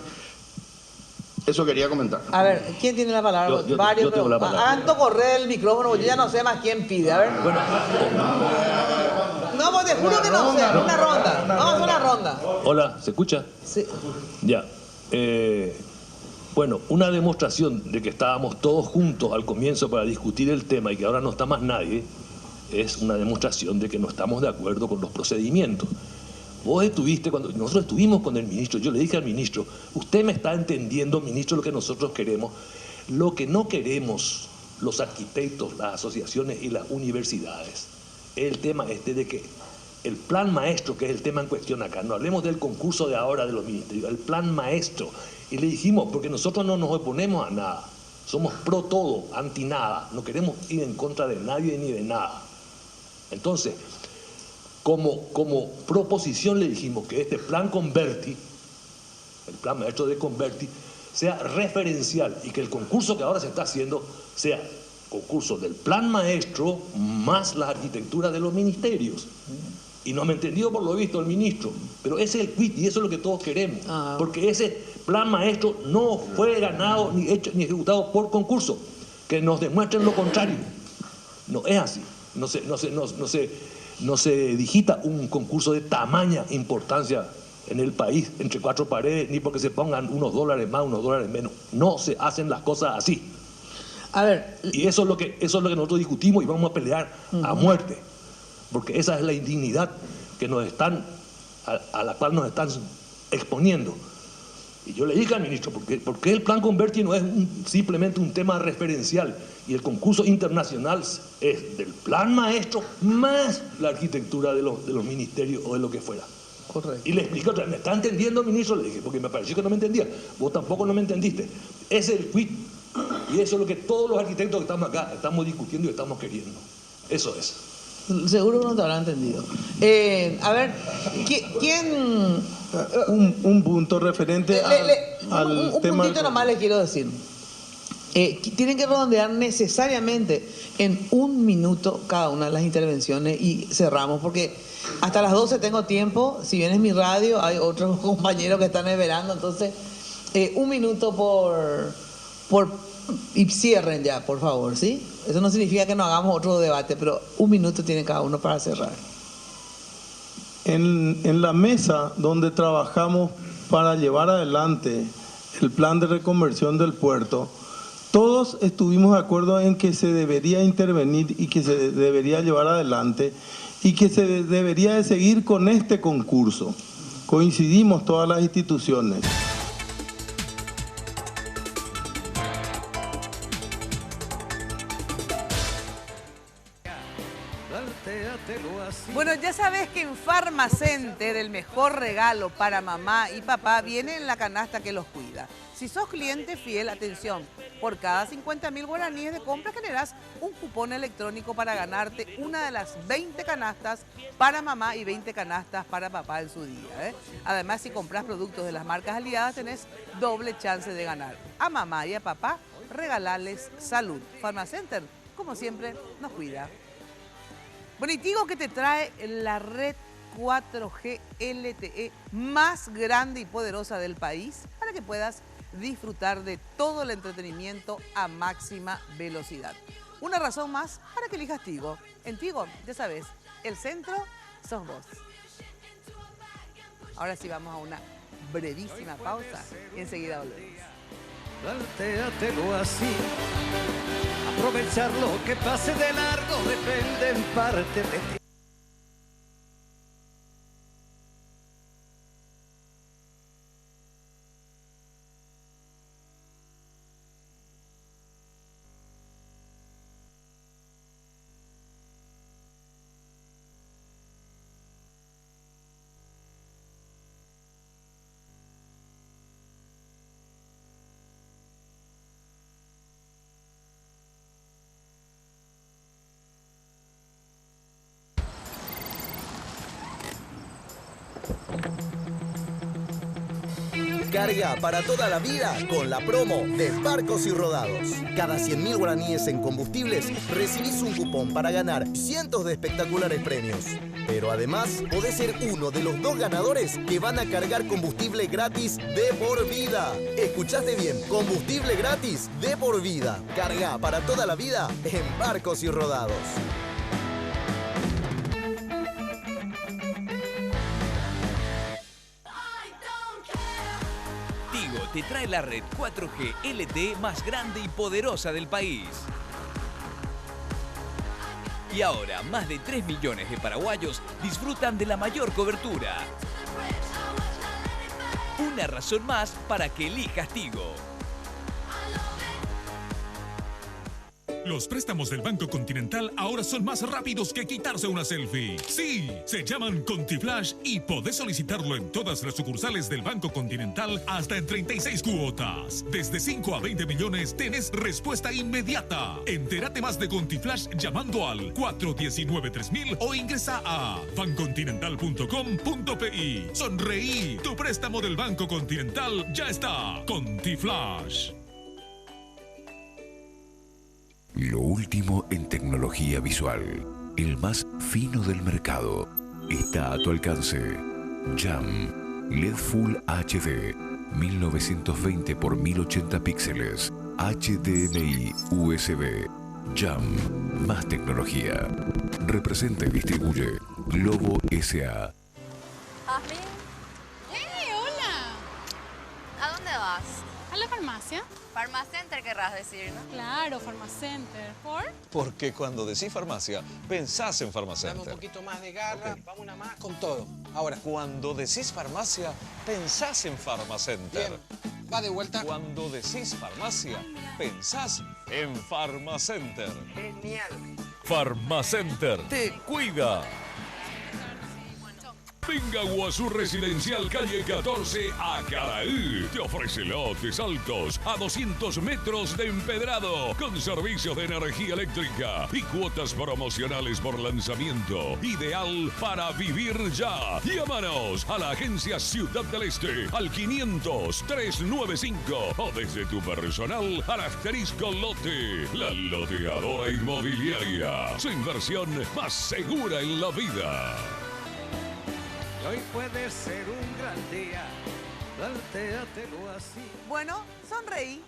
Eso quería comentar. A ver, ¿quién tiene la palabra? Yo tengo la palabra. Hagan correr el micrófono, yo ya no sé más quién pide. A ver. Bueno. No, pues te juro que no sé. Una ronda. Vamos a hacer una ronda. Hola, ¿se escucha? Sí. Ya. Bueno, una demostración de que estábamos todos juntos al comienzo para discutir el tema y que ahora no está más nadie, es una demostración de que no estamos de acuerdo con los procedimientos. Vos estuviste nosotros estuvimos con el ministro, yo le dije al ministro, usted me está entendiendo, ministro, lo que nosotros queremos. Lo que no queremos los arquitectos, las asociaciones y las universidades, es el tema de que el plan maestro, que es el tema en cuestión acá, no hablemos del concurso de ahora de los ministerios, el plan maestro. Y le dijimos, porque nosotros no nos oponemos a nada, somos pro todo, anti nada, no queremos ir en contra de nadie ni de nada. Entonces, como proposición le dijimos que este plan Converti, el plan maestro de Converti, sea referencial y que el concurso que ahora se está haciendo sea concurso del plan maestro más las arquitecturas de los ministerios. Y no me entendió por lo visto el ministro, pero ese es el quid y eso es lo que todos queremos, porque ese plan maestro no fue ganado ni hecho ni ejecutado por concurso, que nos demuestren lo contrario. No es así, no se digita un concurso de tamaña importancia en el país entre cuatro paredes, ni porque se pongan unos dólares más, unos dólares menos. No se hacen las cosas así. A ver. Y eso es lo que nosotros discutimos y vamos a pelear a muerte. Porque esa es la indignidad que a la cual nos están exponiendo. Y yo le dije al ministro, ¿por qué el plan Converti no es simplemente un tema referencial? Y el concurso internacional es del plan maestro más la arquitectura de los ministerios o de lo que fuera. Correcto. Y le expliqué otra vez, ¿me está entendiendo, ministro? Le dije, porque me pareció que no me entendía. Vos tampoco no me entendiste. Ese es el quid. Y eso es lo que todos los arquitectos que estamos acá estamos discutiendo y estamos queriendo. Eso es. Seguro no te habrá entendido. A ver, ¿quién...? Un punto referente al un tema... puntito nomás le quiero decir. Tienen que redondear necesariamente en 1 minuto cada una de las intervenciones y cerramos, porque hasta las 12 tengo tiempo. Si bien es mi radio, hay otros compañeros que están esperando, entonces 1 minuto y cierren ya, por favor, ¿sí? Eso no significa que no hagamos otro debate, pero 1 minuto tiene cada uno para cerrar. En la mesa donde trabajamos para llevar adelante el plan de reconversión del puerto, todos estuvimos de acuerdo en que se debería intervenir y que se debería llevar adelante y que se debería de seguir con este concurso. Coincidimos todas las instituciones. Bueno, ya sabes que en Farmacenter el mejor regalo para mamá y papá viene en la canasta que los cuida. Si sos cliente fiel, atención, por cada 50.000 guaraníes de compra generás un cupón electrónico para ganarte una de las 20 canastas para mamá y 20 canastas para papá en su día. Además, si compras productos de las marcas aliadas, tenés doble chance de ganar. A mamá y a papá, regalarles salud. Farmacenter, como siempre, nos cuida. Bueno, y digo que te trae la red 4G LTE más grande y poderosa del país para que puedas disfrutar de todo el entretenimiento a máxima velocidad. Una razón más para que elijas Tigo. En Tigo, ya sabes, el centro sos vos. Ahora sí vamos a una brevísima pausa y enseguida volvemos. Plantéatelo así. Aprovechar lo que pase de largo depende en parte de ti. Carga para toda la vida con la promo de Barcos y Rodados. Cada 100.000 guaraníes en combustibles recibís un cupón para ganar cientos de espectaculares premios. Pero además podés ser uno de los 2 ganadores que van a cargar combustible gratis de por vida. ¿Escuchaste bien? Combustible gratis de por vida. Carga para toda la vida en Barcos y Rodados. Te trae la red 4G LTE más grande y poderosa del país. Y ahora, más de 3 millones de paraguayos disfrutan de la mayor cobertura. Una razón más para que elijas Tigo. Los préstamos del Banco Continental ahora son más rápidos que quitarse una selfie. Sí, se llaman ContiFlash y podés solicitarlo en todas las sucursales del Banco Continental hasta en 36 cuotas. Desde 5 a 20 millones tenés respuesta inmediata. Entérate más de ContiFlash llamando al 419-3000 o ingresa a bancontinental.com.pi. Sonreí, tu préstamo del Banco Continental ya está. ContiFlash. Lo último en tecnología visual, el más fino del mercado, está a tu alcance. Jam LED Full HD, 1920 x 1080 píxeles, HDMI USB. Jam, más tecnología. Representa y distribuye Globo S.A. Jazmín. Hola. ¿A dónde vas? ¿A la farmacia? Farmacenter querrás decir, ¿no? Claro, Farmacenter. ¿Por? Porque cuando decís farmacia, pensás en Dame Farmacenter. un poquito más de garra, vamos una más con todo. Ahora. Cuando decís farmacia, pensás en Farmacenter. Bien, va de vuelta. Cuando decís farmacia, pensás en Farmacenter. Genial. Farmacenter te cuida. Venga a Guazú Residencial Calle 14 a Caraí. Te ofrece lotes altos a 200 metros de empedrado con servicios de energía eléctrica y cuotas promocionales por lanzamiento. Ideal para vivir ya. Llámanos a la agencia Ciudad del Este al 500-395 o desde tu personal al asterisco lote. La loteadora inmobiliaria. Su inversión más segura en la vida. Y hoy puede ser un gran día, plantéatelo así. Bueno, sonreí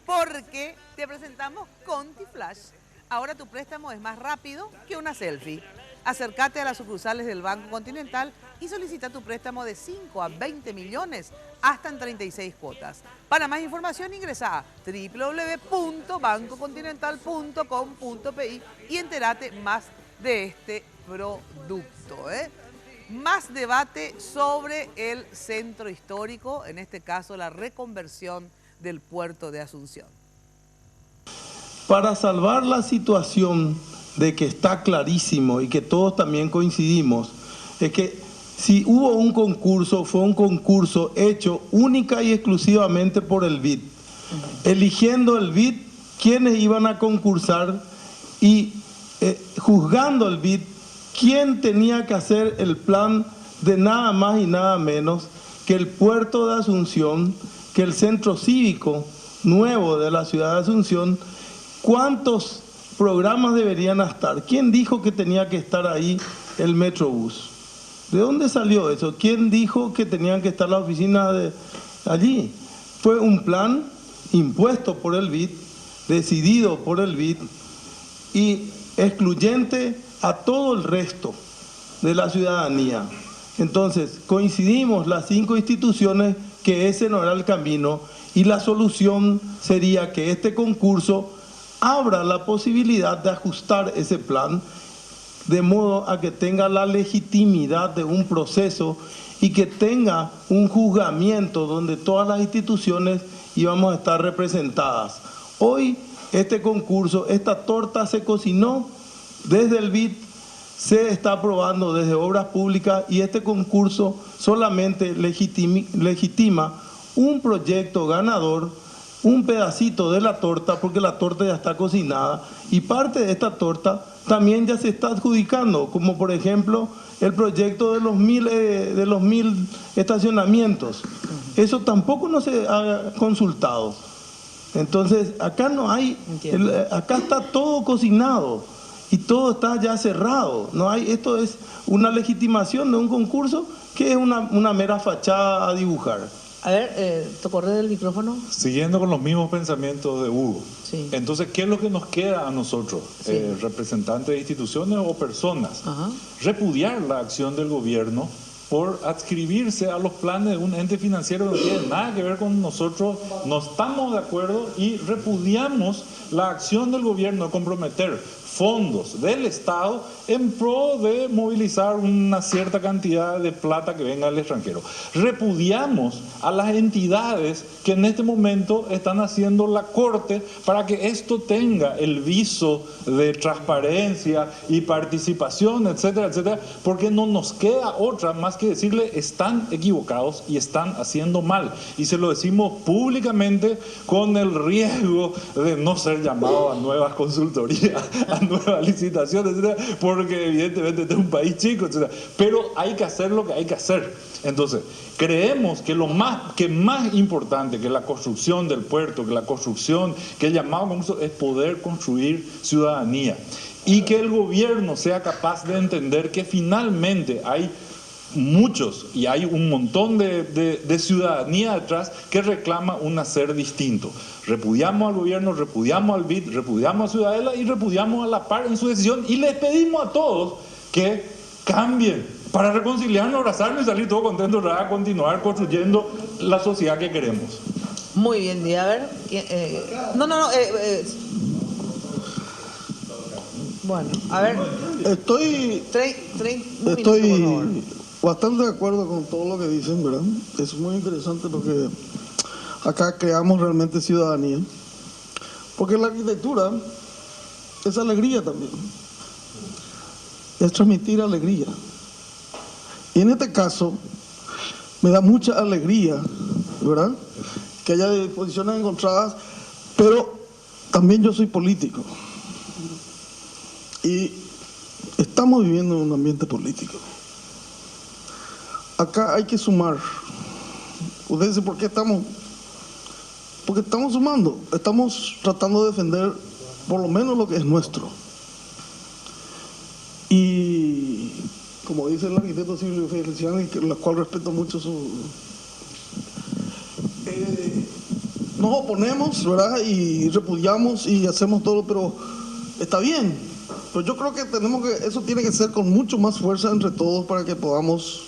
porque te presentamos ContiFlash. Ahora tu préstamo es más rápido que una selfie. Acércate a las sucursales del Banco Continental y solicita tu préstamo de 5 a 20 millones hasta en 36 cuotas. Para más información ingresa a www.bancocontinental.com.pi y entérate más de este producto. Más debate sobre el centro histórico, en este caso la reconversión del puerto de Asunción. Para salvar la situación de que está clarísimo y que todos también coincidimos, es que si hubo un concurso, fue un concurso hecho única y exclusivamente por el BID, eligiendo el BID quiénes iban a concursar y juzgando el BID quién tenía que hacer el plan de nada más y nada menos que el puerto de Asunción, que el centro cívico nuevo de la ciudad de Asunción. ¿Cuántos programas deberían estar? ¿Quién dijo que tenía que estar ahí el Metrobús? ¿De dónde salió eso? ¿Quién dijo que tenían que estar las oficinas de allí? Fue un plan impuesto por el BID, decidido por el BID y excluyente a todo el resto de la ciudadanía. Entonces, coincidimos las 5 instituciones que ese no era el camino y la solución sería que este concurso abra la posibilidad de ajustar ese plan de modo a que tenga la legitimidad de un proceso y que tenga un juzgamiento donde todas las instituciones íbamos a estar representadas. Hoy este concurso, esta torta se cocinó desde el BID, se está aprobando desde Obras Públicas y este concurso solamente legitima un proyecto ganador, un pedacito de la torta, porque la torta ya está cocinada y parte de esta torta también ya se está adjudicando, como por ejemplo el proyecto de los 1000 estacionamientos. Eso tampoco no se ha consultado. Entonces acá no hay, acá está todo cocinado y todo está ya cerrado. No hay, esto es una legitimación de un concurso que es una mera fachada a dibujar. A ver, ¿te acordás del micrófono? Siguiendo con los mismos pensamientos de Hugo. Sí. Entonces, ¿qué es lo que nos queda a nosotros, Sí. Representantes de instituciones o personas? Ajá. Repudiar la acción del gobierno por adscribirse a los planes de un ente financiero que no tiene nada que ver con nosotros, no estamos de acuerdo y repudiamos la acción del gobierno de comprometer fondos del Estado en pro de movilizar una cierta cantidad de plata que venga del extranjero. Repudiamos a las entidades que en este momento están haciendo la corte para que esto tenga el viso de transparencia y participación, etcétera, etcétera, porque no nos queda otra más que decirle están equivocados y están haciendo mal. Y se lo decimos públicamente con el riesgo de no ser llamado a nuevas consultorías, a nuevas licitaciones, etcétera, porque evidentemente este es un país chico, etcétera. Pero hay que hacer lo que hay que hacer. Entonces, creemos que lo más importante que la construcción del puerto, que la construcción, que el llamado concurso es poder construir ciudadanía y que el gobierno sea capaz de entender que finalmente hay muchos y hay un montón de ciudadanía detrás que reclama un hacer distinto. Repudiamos al gobierno, repudiamos al BID, repudiamos a Ciudadela y repudiamos a la PAR en su decisión y les pedimos a todos que cambien para reconciliarnos, abrazarnos y salir todos contentos a continuar construyendo la sociedad que queremos. Muy bien, y a ver. Bueno, a ver. Estoy bastante de acuerdo con todo lo que dicen, ¿verdad? Es muy interesante porque acá creamos realmente ciudadanía. Porque la arquitectura es alegría también. Es transmitir alegría. Y en este caso, me da mucha alegría, ¿verdad?, que haya posiciones encontradas, pero también yo soy político. Y estamos viviendo en un ambiente político. Acá hay que sumar. Ustedes dicen, ¿por qué estamos? Porque estamos sumando. Estamos tratando de defender por lo menos lo que es nuestro. Y como dice el arquitecto Silvio Feliciani, la cual respeto mucho nos oponemos, ¿verdad?, y repudiamos y hacemos todo, pero está bien. Pero yo creo que eso tiene que ser con mucho más fuerza entre todos para que podamos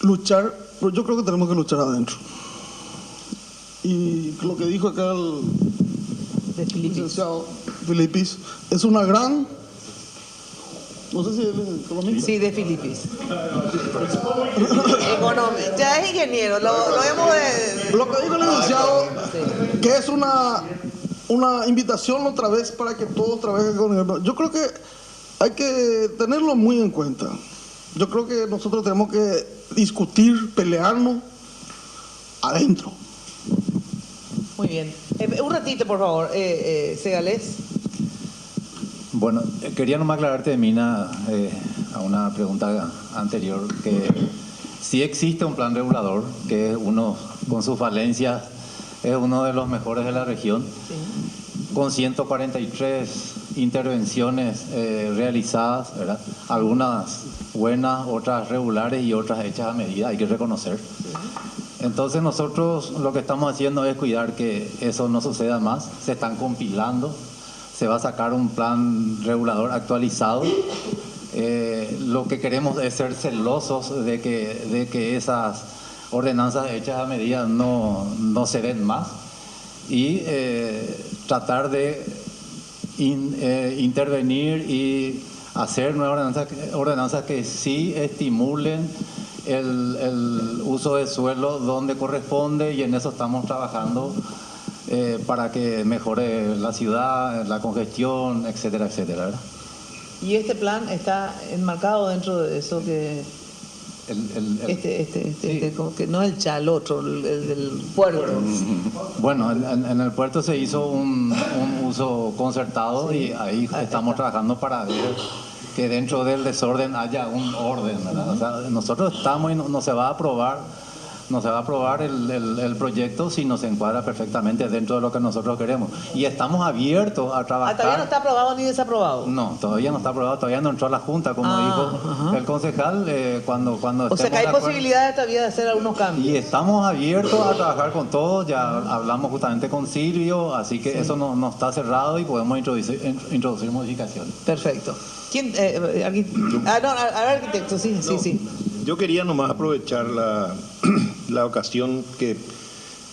luchar. Pero yo creo que tenemos que luchar adentro. Y lo que dijo acá el licenciado Filipis es una gran... No sé si es economista. Sí, de Filipis. Ya es ingeniero, lo hemos de... Lo que dijo el licenciado, que es una invitación otra vez para que todos trabajen con el... Yo creo que hay que tenerlo muy en cuenta. Yo creo que nosotros tenemos que discutir, pelearnos adentro. Muy bien. Un ratito, por favor, Segales. Bueno, quería nomás aclararte, Mina, a una pregunta anterior, que sí existe un plan regulador, que es uno, con sus falencias, es uno de los mejores de la región, con 143 intervenciones realizadas, ¿verdad? Algunas buenas, otras regulares y otras hechas a medida, hay que reconocer. Entonces nosotros lo que estamos haciendo es cuidar que eso no suceda más, se están compilando. Se va a sacar un plan regulador actualizado. Lo que queremos es ser celosos de que esas ordenanzas hechas a medida no se den más y tratar de intervenir y hacer nuevas ordenanzas que sí estimulen el uso de suelo donde corresponde, y en eso estamos trabajando. Para que mejore la ciudad, la congestión, etcétera, etcétera, ¿verdad? ¿Y este plan está enmarcado dentro de eso que... que no el CHA, el otro, el del puerto? Bueno, en el puerto se hizo un uso concertado, y ahí estamos trabajando para ver que dentro del desorden haya un orden, ¿verdad? O sea, nosotros estamos y no se va a aprobar. No se va a aprobar el proyecto si nos encuadra perfectamente dentro de lo que nosotros queremos. Y estamos abiertos a trabajar. ¿Todavía no está aprobado ni desaprobado? No, todavía no está aprobado, todavía no entró a la Junta, como dijo el concejal, cuando o sea que hay posibilidades todavía de hacer algunos cambios. Y estamos abiertos a trabajar con todos, ya hablamos justamente con Silvio, así que eso no está cerrado y podemos introducir modificaciones. Perfecto. ¿Quién? Arquitecto, sí. Yo quería nomás aprovechar la ocasión que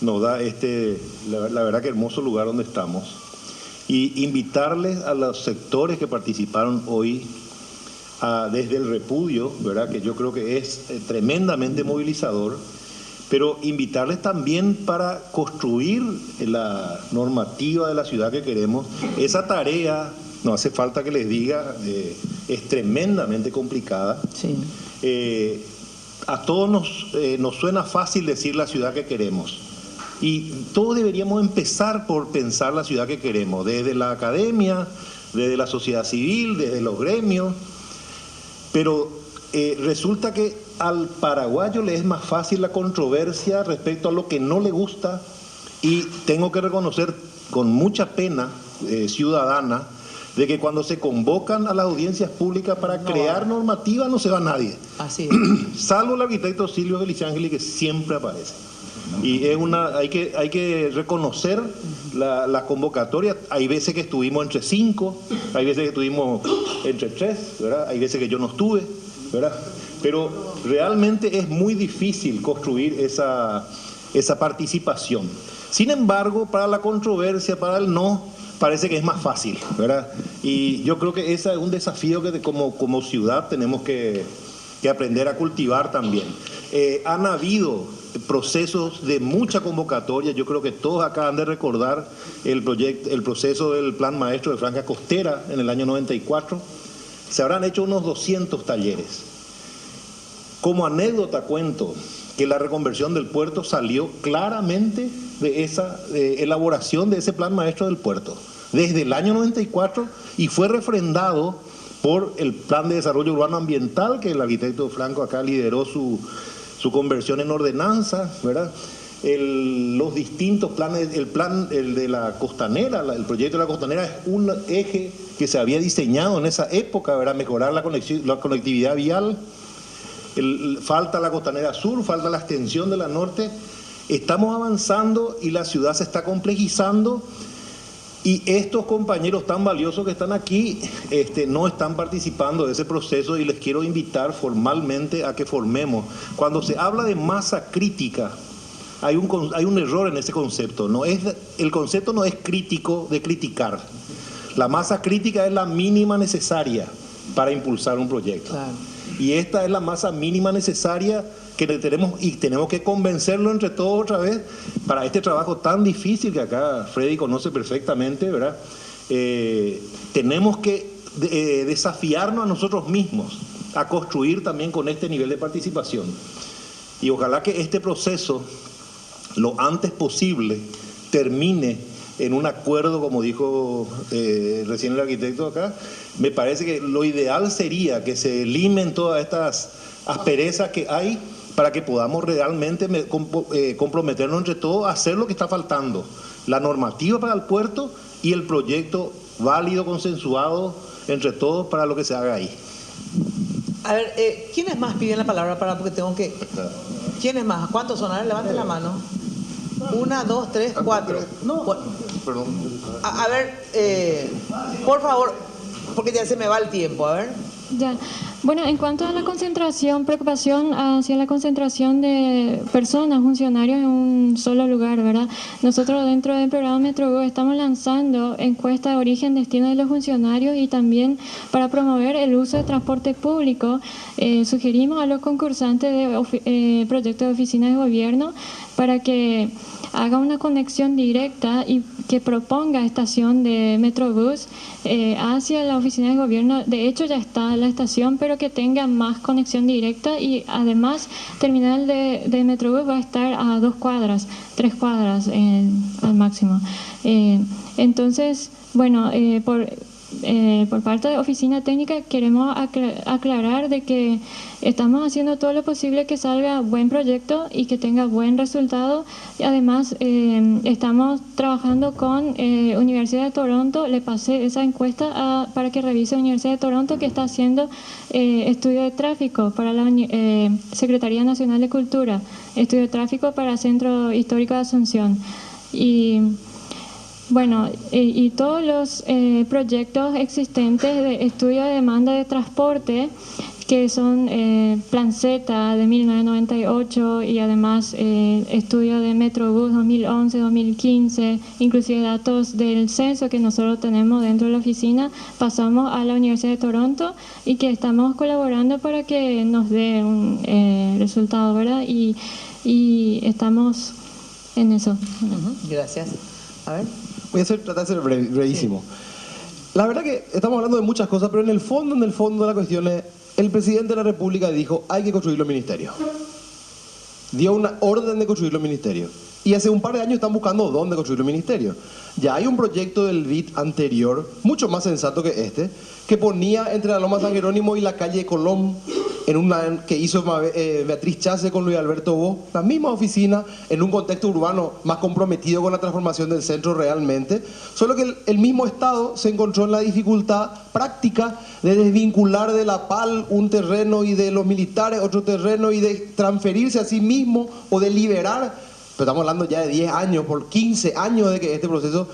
nos da la verdad que hermoso lugar donde estamos, y invitarles a los sectores que participaron hoy desde el repudio, ¿verdad?, que yo creo que es tremendamente movilizador, pero invitarles también para construir la normativa de la ciudad que queremos. Esa tarea, no hace falta que les diga, es tremendamente complicada. Sí. A todos nos suena fácil decir la ciudad que queremos, y todos deberíamos empezar por pensar la ciudad que queremos, desde la academia, desde la sociedad civil, desde los gremios, pero resulta que al paraguayo le es más fácil la controversia respecto a lo que no le gusta, y tengo que reconocer con mucha pena ciudadana de que cuando se convocan a las audiencias públicas para crear normativa no se va nadie. Así es. Salvo el arquitecto Silvio Feliciani, que siempre aparece. Y hay que reconocer la convocatoria. Hay veces que estuvimos entre 5, hay veces que estuvimos entre 3, ¿verdad? Hay veces que yo no estuve, ¿verdad? Pero realmente es muy difícil construir esa participación. Sin embargo, para la controversia, para el no, parece que es más fácil, ¿verdad? Y yo creo que ese es un desafío que como ciudad tenemos que aprender a cultivar también. Han habido procesos de mucha convocatoria. Yo creo que todos acá han de recordar el proceso del Plan Maestro de Franja Costera en el año 94. Se habrán hecho unos 200 talleres. Como anécdota cuento que la reconversión del puerto salió claramente de esa elaboración de ese plan maestro del puerto, desde el año 94, y fue refrendado por el Plan de Desarrollo Urbano Ambiental, que el arquitecto Franco acá lideró su conversión en ordenanza, ¿verdad? Los distintos planes, el de la costanera, el proyecto de la costanera es un eje que se había diseñado en esa época, ¿verdad? Mejorar la conectividad vial. Falta la costanera sur, falta la extensión de la norte. Estamos avanzando y la ciudad se está complejizando, y estos compañeros tan valiosos que están aquí no están participando de ese proceso, y les quiero invitar formalmente a que formemos. Cuando se habla de masa crítica, hay un error en ese concepto. El concepto no es crítico de criticar. La masa crítica es la mínima necesaria para impulsar un proyecto. Claro. Y esta es la masa mínima necesaria que tenemos que convencerlo entre todos otra vez para este trabajo tan difícil que acá Freddy conoce perfectamente, ¿verdad? Tenemos que desafiarnos a nosotros mismos a construir también con este nivel de participación. Y ojalá que este proceso, lo antes posible, termine en un acuerdo, como dijo recién el arquitecto acá. Me parece que lo ideal sería que se limen todas estas asperezas que hay para que podamos realmente comprometernos entre todos a hacer lo que está faltando: la normativa para el puerto y el proyecto válido, consensuado entre todos para lo que se haga ahí. A ver, ¿quiénes más piden la palabra porque tengo que... ¿Quiénes más? ¿Cuántos son? A ver, levanten la mano. 1, 2, 3, 4. No, perdón. A ver, por favor, porque ya se me va el tiempo, a ver. Ya. Bueno, en cuanto a la concentración, preocupación hacia la concentración de personas, funcionarios en un solo lugar, ¿verdad? Nosotros dentro del programa Metrobús estamos lanzando encuesta de origen, destino de los funcionarios, y también para promover el uso de transporte público, sugerimos a los concursantes de proyectos de oficinas de gobierno para que haga una conexión directa y que proponga estación de Metrobús hacia la oficina de gobierno. De hecho ya está la estación, pero que tenga más conexión directa, y además terminal de Metrobús va a estar a 2 cuadras, 3 cuadras al máximo. Entonces, bueno, por parte de Oficina Técnica queremos aclarar de que estamos haciendo todo lo posible que salga buen proyecto y que tenga buen resultado. Y además estamos trabajando con Universidad de Toronto. Le pasé esa encuesta para que revise Universidad de Toronto, que está haciendo estudio de tráfico para la Secretaría Nacional de Cultura, estudio de tráfico para Centro Histórico de Asunción. Y bueno, y todos los proyectos existentes de estudio de demanda de transporte, que son Plan Z de 1998 y además estudio de Metrobús 2011-2015, inclusive datos del censo que nosotros tenemos dentro de la oficina, pasamos a la Universidad de Toronto y que estamos colaborando para que nos dé un resultado, ¿verdad? Y estamos en eso. Gracias. A ver. Voy a tratar de ser brevísimo. Sí. La verdad que estamos hablando de muchas cosas, pero en el fondo de la cuestión es: el presidente de la República dijo hay que construir los ministerios. Dio una orden de construir los ministerios. Y hace un par de años están buscando dónde construir los ministerios. Ya hay un proyecto del BID anterior, mucho más sensato que este, que ponía entre la Loma San Jerónimo y la calle Colón, en una que hizo Beatriz Chase con Luis Alberto Bo, la misma oficina, en un contexto urbano más comprometido con la transformación del centro realmente, solo que el mismo Estado se encontró en la dificultad práctica de desvincular de la PAL un terreno y de los militares otro terreno, y de transferirse a sí mismo o de liberar, pero estamos hablando ya de 10 años, por 15 años de que este proceso,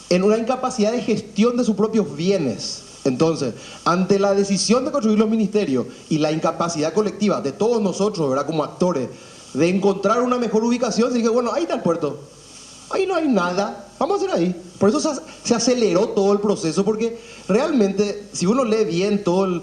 en una incapacidad de gestión de sus propios bienes. Entonces, ante la decisión de construir los ministerios y la incapacidad colectiva de todos nosotros, ¿verdad?, como actores, de encontrar una mejor ubicación, se dice, bueno, ahí está el puerto, ahí no hay nada, vamos a hacer ahí. Por eso se aceleró todo el proceso, porque realmente, si uno lee bien todos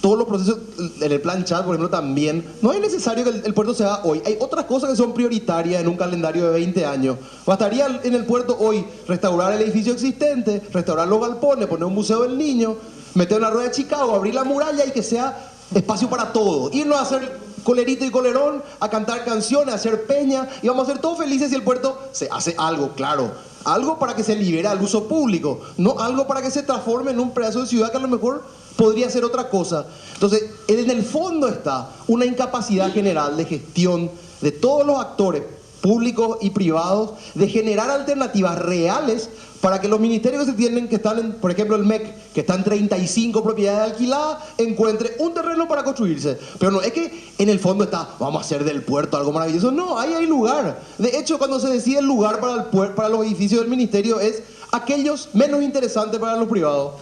los procesos, en el plan Chat, por ejemplo, también, no es necesario que el puerto sea hoy. Hay otras cosas que son prioritarias en un calendario de 20 años. Bastaría en el puerto hoy restaurar el edificio existente, restaurar los galpones, poner un museo del niño, meter una rueda de Chicago, abrir la muralla y que sea espacio para todo. Irnos a hacer colerito y colerón, a cantar canciones, a hacer peña, y vamos a ser todos felices si el puerto se hace algo, claro. Algo para que se libere al uso público, no algo para que se transforme en un pedazo de ciudad que a lo mejor podría ser otra cosa. Entonces, en el fondo está una incapacidad general de gestión de todos los actores públicos y privados de generar alternativas reales para que los ministerios que se tienen, que están en, por ejemplo, el MEC, que están 35 propiedades alquiladas, encuentre un terreno para construirse. Pero no es que en el fondo está, vamos a hacer del puerto algo maravilloso. No, ahí hay lugar. De hecho, cuando se decide el lugar para los edificios del ministerio, es aquellos menos interesantes para los privados.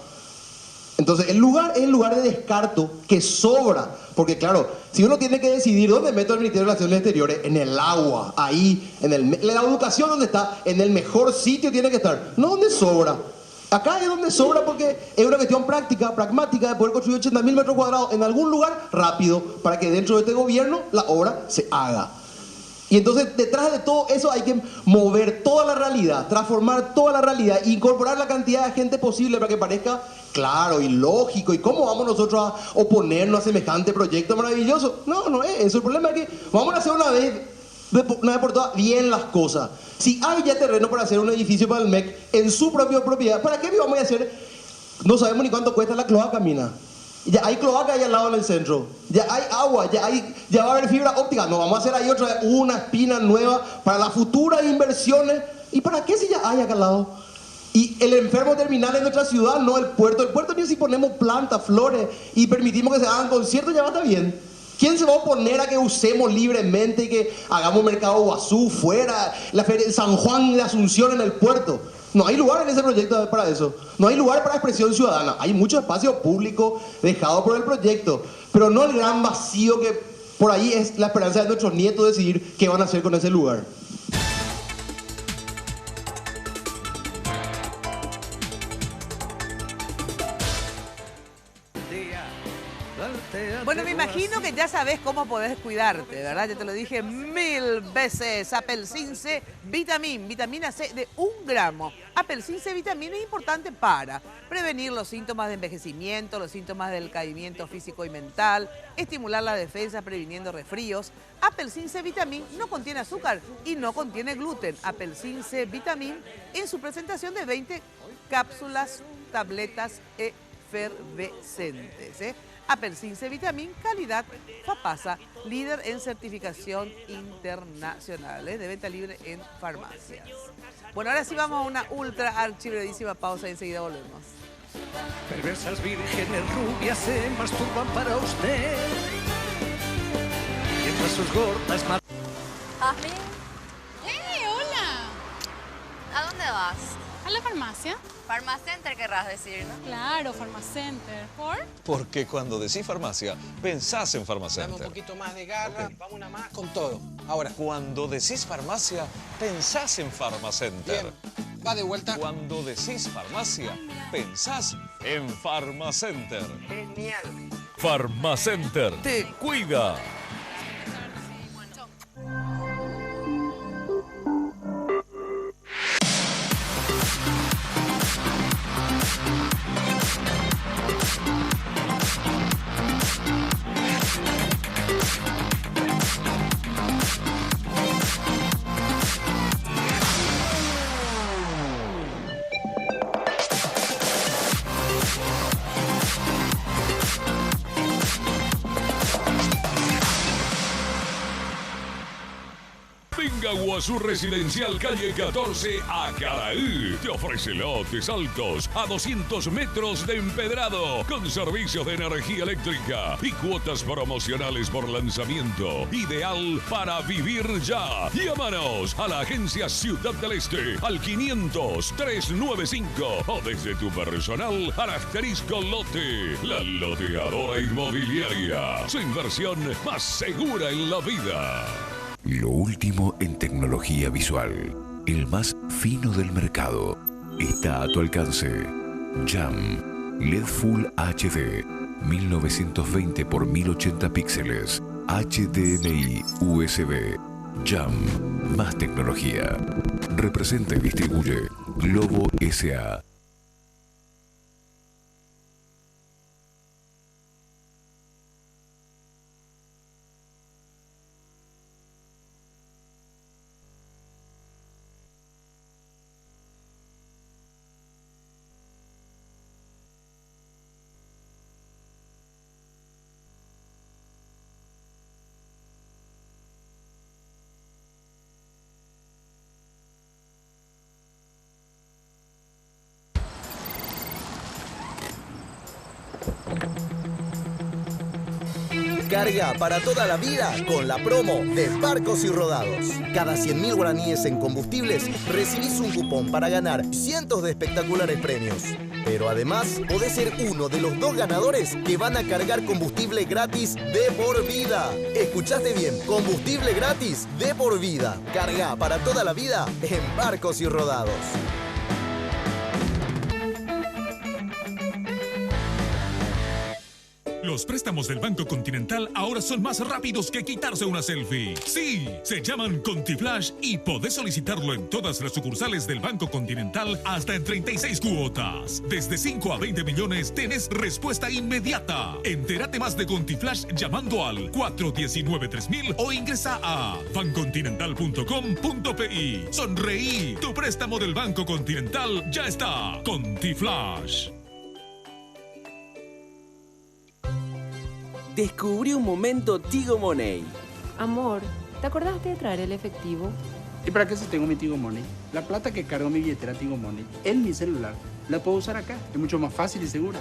Entonces, el lugar es el lugar de descarto que sobra. Porque claro, si uno tiene que decidir dónde meto el Ministerio de Relaciones Exteriores, en el agua, ahí, en la educación donde está, en el mejor sitio tiene que estar, no donde sobra. Acá es donde sobra porque es una cuestión práctica, pragmática, de poder construir 80.000 metros cuadrados en algún lugar rápido para que dentro de este gobierno la obra se haga. Y entonces detrás de todo eso hay que mover toda la realidad, transformar toda la realidad e incorporar la cantidad de gente posible para que parezca claro y lógico. ¿Y cómo vamos nosotros a oponernos a semejante proyecto maravilloso? No, no es eso. El problema es que vamos a hacer una vez por todas bien las cosas. Si hay ya terreno para hacer un edificio para el MEC en su propia propiedad, ¿para qué vamos a hacer? No sabemos ni cuánto cuesta la cloaca, mina. Ya hay cloaca ahí al lado en el centro, ya hay agua, ya va a haber fibra óptica. No, vamos a hacer ahí otra vez una espina nueva para las futuras inversiones. ¿Y para qué si ya hay acá al lado? Y el enfermo terminal en nuestra ciudad, no el puerto. El puerto ni si ponemos plantas, flores y permitimos que se hagan conciertos, ya va a estar bien. ¿Quién se va a oponer a que usemos libremente y que hagamos mercado Guazú fuera, la feria de San Juan de Asunción en el puerto? No hay lugar en ese proyecto para eso. No hay lugar para expresión ciudadana. Hay mucho espacio público dejado por el proyecto, pero no el gran vacío que por ahí es la esperanza de nuestros nietos decidir qué van a hacer con ese lugar. Bueno, me imagino que ya sabes cómo podés cuidarte, ¿verdad? Ya te lo dije 1000 veces. Apelsin C Vitamin, vitamina C de 1 gramo. Apelsin C Vitamin es importante para prevenir los síntomas de envejecimiento, los síntomas del decaimiento físico y mental, estimular la defensa previniendo resfríos. Apelsin C Vitamin no contiene azúcar y no contiene gluten. Apelsin C Vitamin en su presentación de 20 cápsulas, tabletas efervescentes. Apelsin C Vitamin, calidad FAPASA, líder en certificación internacional, de venta libre en farmacias. Bueno, ahora sí vamos a una ultra archibredísima pausa y enseguida volvemos. Perversas vírgenes rubias se masturban para usted, mientras sus gordas ¿Jasmine? ¡Hey, hola! ¿A dónde vas? ¿A la farmacia? Farmacenter querrás decir, ¿no? Claro, Farmacenter. ¿Por? Porque cuando decís farmacia, pensás en Farmacenter. Dame un poquito más de garra, vamos una más con todo. Ahora. Cuando decís farmacia, pensás en Farmacenter. Bien, va de vuelta. Cuando decís farmacia, pensás en Farmacenter. Genial. Farmacenter te cuida. Venga Guazú Residencial Calle 14 a Caraí. Te ofrece lotes altos a 200 metros de empedrado con servicios de energía eléctrica y cuotas promocionales por lanzamiento. Ideal para vivir ya. Llámanos a la agencia Ciudad del Este al 500-395 o desde tu personal al asterisco lote. La loteadora inmobiliaria. Su inversión más segura en la vida. Lo último en tecnología visual, el más fino del mercado, está a tu alcance. Jam LED Full HD, 1920 x 1080 píxeles, HDMI USB. Jam, más tecnología. Representa y distribuye Globo S.A. Carga para toda la vida con la promo de Barcos y Rodados. Cada 100.000 guaraníes en combustibles recibís un cupón para ganar cientos de espectaculares premios. Pero además podés ser uno de los 2 ganadores que van a cargar combustible gratis de por vida. Escuchaste bien, combustible gratis de por vida. Carga para toda la vida en Barcos y Rodados. Los préstamos del Banco Continental ahora son más rápidos que quitarse una selfie. Sí, se llaman ContiFlash y podés solicitarlo en todas las sucursales del Banco Continental hasta en 36 cuotas. Desde 5 a 20 millones tenés respuesta inmediata. Entérate más de ContiFlash llamando al 419-3000 o ingresa a bancontinental.com.pi. Sonreí, tu préstamo del Banco Continental ya está. ContiFlash. Descubrí un momento Tigo Money. Amor, ¿te acordaste de traer el efectivo? ¿Y para qué si tengo mi Tigo Money? La plata que cargo mi billetera Tigo Money en mi celular la puedo usar acá. Es mucho más fácil y segura.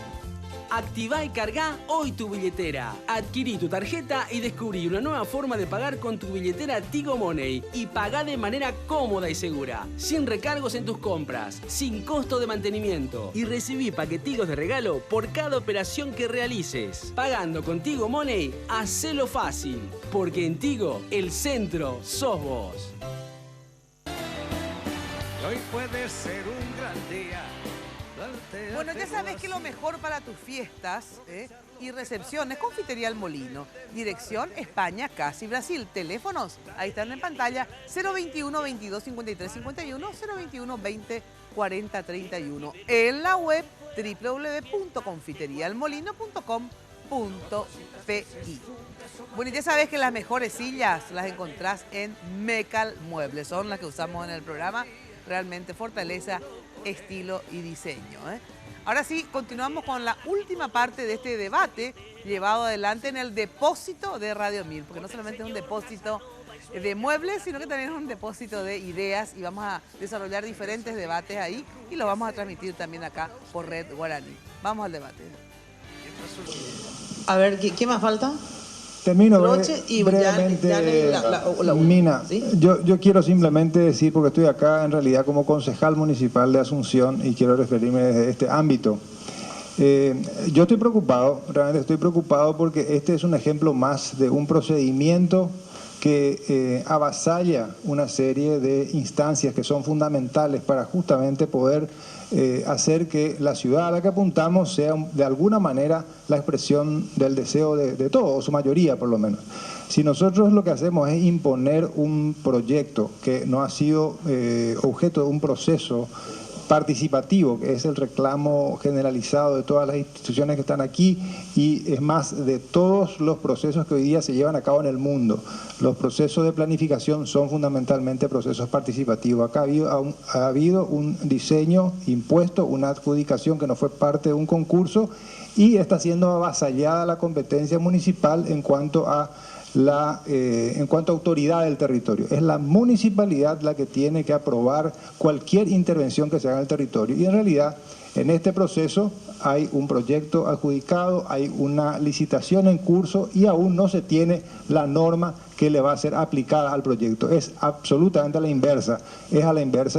Activá y cargá hoy tu billetera. Adquirí tu tarjeta y descubrí una nueva forma de pagar con tu billetera Tigo Money. Y pagá de manera cómoda y segura. Sin recargos en tus compras. Sin costo de mantenimiento. Y recibí paquetigos de regalo por cada operación que realices. Pagando con Tigo Money, hacelo fácil. Porque en Tigo, el centro sos vos. Hoy puede ser un gran día. Bueno, ya sabes que lo mejor para tus fiestas y recepciones, Confitería El Molino. Dirección España, Casi Brasil. Teléfonos, ahí están en pantalla, 021 22 53 51, 021 20 40 31. En la web www.confiterialmolino.com.pi. Bueno, y ya sabes que las mejores sillas las encontrás en Mecal Muebles. Son las que usamos en el programa. Realmente fortaleza, estilo y diseño. Ahora sí, continuamos con la última parte de este debate llevado adelante en el depósito de Radio 1000, porque no solamente es un depósito de muebles, sino que también es un depósito de ideas y vamos a desarrollar diferentes debates ahí y los vamos a transmitir también acá por Red Guaraní. Vamos al debate. A ver, ¿qué más falta? Termino y brevemente, ya Mina. ¿Sí? Yo quiero simplemente decir, porque estoy acá en realidad como concejal municipal de Asunción y quiero referirme desde este ámbito. Yo estoy preocupado, realmente estoy preocupado porque este es un ejemplo más de un procedimiento que avasalla una serie de instancias que son fundamentales para justamente poder hacer que la ciudad a la que apuntamos sea de alguna manera la expresión del deseo de todos, o su mayoría por lo menos. Si nosotros lo que hacemos es imponer un proyecto que no ha sido objeto de un proceso participativo, que es el reclamo generalizado de todas las instituciones que están aquí y es más de todos los procesos que hoy día se llevan a cabo en el mundo. Los procesos de planificación son fundamentalmente procesos participativos. Acá ha habido un diseño impuesto, una adjudicación que no fue parte de un concurso y está siendo avasallada la competencia municipal en cuanto a autoridad del territorio. Es la municipalidad la que tiene que aprobar cualquier intervención que se haga en el territorio. Y en realidad, en este proceso hay un proyecto adjudicado, hay una licitación en curso y aún no se tiene la norma que le va a ser aplicada al proyecto. Es absolutamente a la inversa,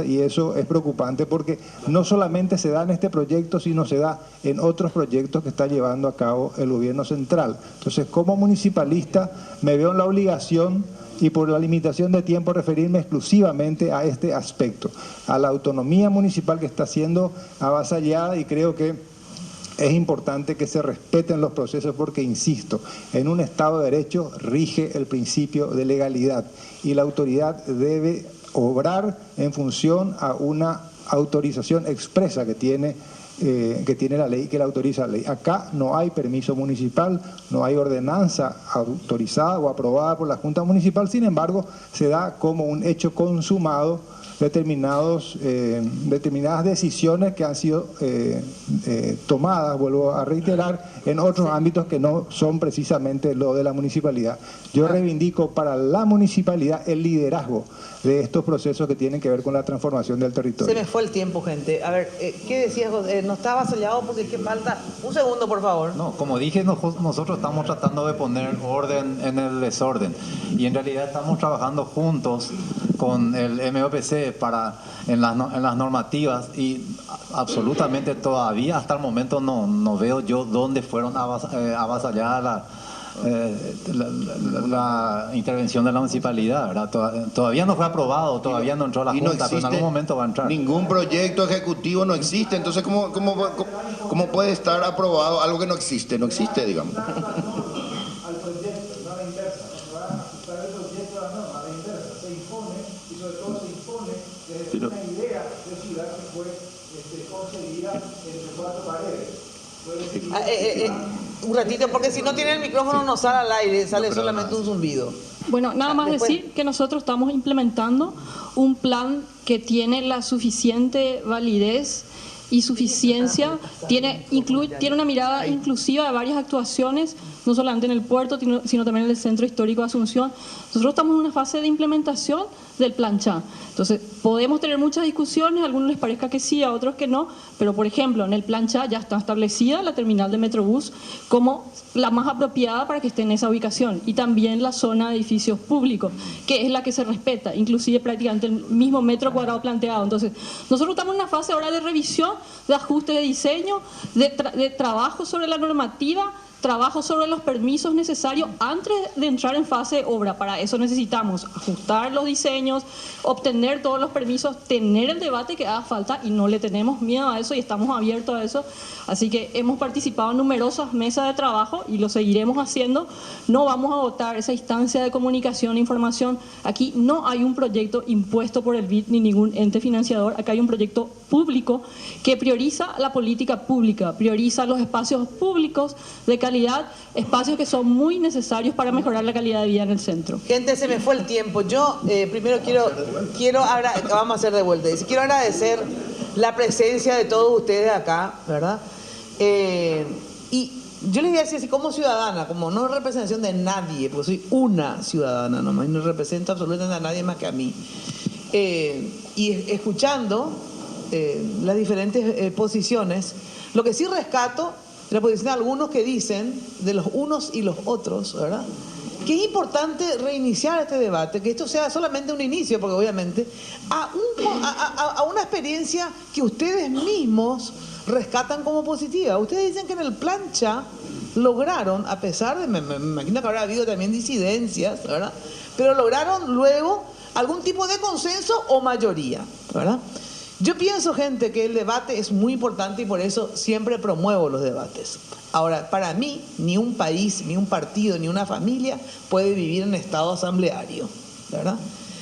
y eso es preocupante porque no solamente se da en este proyecto, sino se da en otros proyectos que está llevando a cabo el gobierno central. Entonces, como municipalista, me veo en la obligación y por la limitación de tiempo referirme exclusivamente a este aspecto, a la autonomía municipal que está siendo avasallada y creo que es importante que se respeten los procesos porque, insisto, en un Estado de Derecho rige el principio de legalidad y la autoridad debe obrar en función a una autorización expresa que tiene la ley, que la autoriza la ley. Acá no hay permiso municipal, no hay ordenanza autorizada o aprobada por la Junta Municipal, sin embargo, se da como un hecho consumado determinadas decisiones que han sido tomadas, vuelvo a reiterar, en otros ámbitos que no son precisamente lo de la municipalidad. Yo reivindico para la municipalidad el liderazgo de estos procesos que tienen que ver con la transformación del territorio. Se me fue el tiempo, gente. A ver, ¿qué decías, no está avasallado porque es que falta... Un segundo, por favor. No, como dije, nosotros estamos tratando de poner orden en el desorden y en realidad estamos trabajando juntos con el MOPC en las normativas y absolutamente todavía hasta el momento no veo yo dónde fueron avasalladas la intervención de la municipalidad, ¿verdad? Todavía no fue aprobado, todavía no entró a la Junta, pero en algún momento va a entrar. Ningún proyecto ejecutivo no existe, entonces ¿cómo puede estar aprobado algo que no existe? No existe, digamos. Al proyecto, no a la inversa, no va a ajustar el proyecto a la norma, a la inversa, se impone y sobre todo se impone desde una idea de ciudad que fue concebida entre cuatro paredes. Un ratito, porque si no tiene el micrófono no sale al aire, sale solamente un zumbido. Bueno, nada más decir que nosotros estamos implementando un plan que tiene la suficiente validez y suficiencia, tiene una mirada inclusiva de varias actuaciones, no solamente en el puerto, sino también en el Centro Histórico de Asunción. Nosotros estamos en una fase de implementación del Plan CHA. Entonces, podemos tener muchas discusiones, a algunos les parezca que sí, a otros que no, pero por ejemplo, en el Plan CHA ya está establecida la terminal de Metrobús como la más apropiada para que esté en esa ubicación, y también la zona de edificios públicos, que es la que se respeta, inclusive prácticamente el mismo metro cuadrado planteado. Entonces, nosotros estamos en una fase ahora de revisión, de ajuste de diseño, de trabajo sobre la normativa, trabajo sobre los permisos necesarios antes de entrar en fase de obra. Para eso necesitamos ajustar los diseños, obtener todos los permisos, tener el debate que haga falta, y no le tenemos miedo a eso y estamos abiertos a eso. Así que hemos participado en numerosas mesas de trabajo y lo seguiremos haciendo. No vamos a votar esa instancia de comunicación e información. Aquí no hay un proyecto impuesto por el BID ni ningún ente financiador. Acá hay un proyecto público que prioriza la política pública, prioriza los espacios públicos de calidad, espacios que son muy necesarios para mejorar la calidad de vida en el centro. Gente, se me fue el tiempo. Yo primero vamos a hacer de vuelta. Quiero agradecer la presencia de todos ustedes acá, ¿verdad? Y yo les voy a decir así, como ciudadana, como no representación de nadie, porque soy una ciudadana nomás y no represento absolutamente a nadie más que a mí. Y escuchando las diferentes posiciones, lo que sí rescato es la posición de algunos que dicen, de los unos y los otros, ¿verdad?, que es importante reiniciar este debate, que esto sea solamente un inicio, porque obviamente a una experiencia que ustedes mismos rescatan como positiva. Ustedes dicen que en el Plan CHA lograron, a pesar de, me imagino que habrá habido también disidencias, ¿verdad?, pero lograron luego algún tipo de consenso o mayoría, ¿verdad? Yo pienso, gente, que el debate es muy importante y por eso siempre promuevo los debates. Ahora, para mí, ni un país, ni un partido, ni una familia puede vivir en estado asambleario, ¿verdad?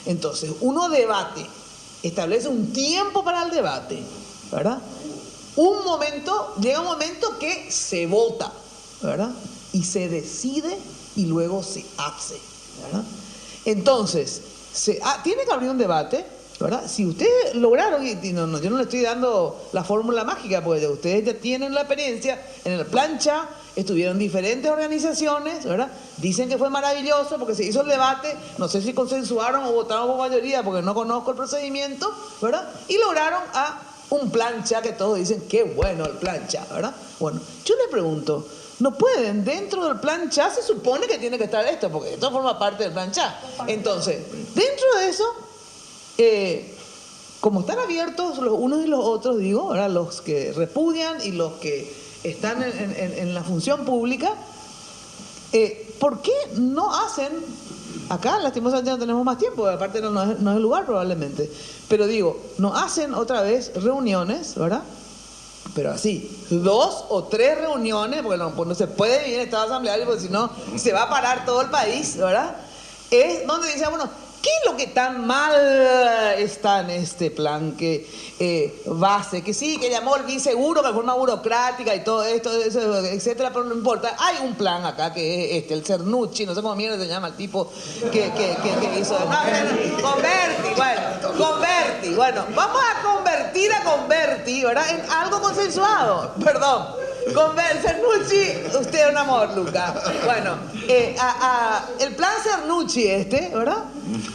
Entonces, uno debate, establece un tiempo para el debate, ¿verdad? Llega un momento que se vota, ¿verdad? Y se decide y luego se hace, ¿verdad? Entonces, tiene que abrir un debate, ¿verdad? Si ustedes lograron, yo no le estoy dando la fórmula mágica, porque ustedes ya tienen la experiencia, en el Plan CHA estuvieron diferentes organizaciones, ¿verdad? Dicen que fue maravilloso porque se hizo el debate, no sé si consensuaron o votaron por mayoría, porque no conozco el procedimiento, ¿verdad? Y lograron un Plan CHA que todos dicen, qué bueno el Plan CHA, ¿verdad? Bueno, yo les pregunto, ¿no pueden, dentro del Plan CHA se supone que tiene que estar esto, porque esto forma parte del Plan CHA? Entonces, dentro de eso, como están abiertos los unos y los otros, digo, ¿verdad?, los que repudian y los que están en la función pública, ¿por qué no hacen, acá lastimosamente no tenemos más tiempo, aparte no es el lugar probablemente, pero digo, no hacen otra vez reuniones, ¿verdad?, pero así, 2 o 3 reuniones, porque no se puede vivir en estado asambleario, porque si no se va a parar todo el país, ¿verdad? Es donde dice, bueno, ¿qué es lo que tan mal está en este plan que base? Que sí, que llamó el biseguro, que de forma burocrática y todo esto, etcétera, pero no importa. Hay un plan acá que es el Cernucci, no sé cómo mierda se llama el tipo que hizo. Converti. Bueno, vamos a convertir a Converti, ¿verdad?, en algo consensuado. Perdón. Cernucci, usted es un amor, Luca. Bueno, el plan Cernucci ¿verdad?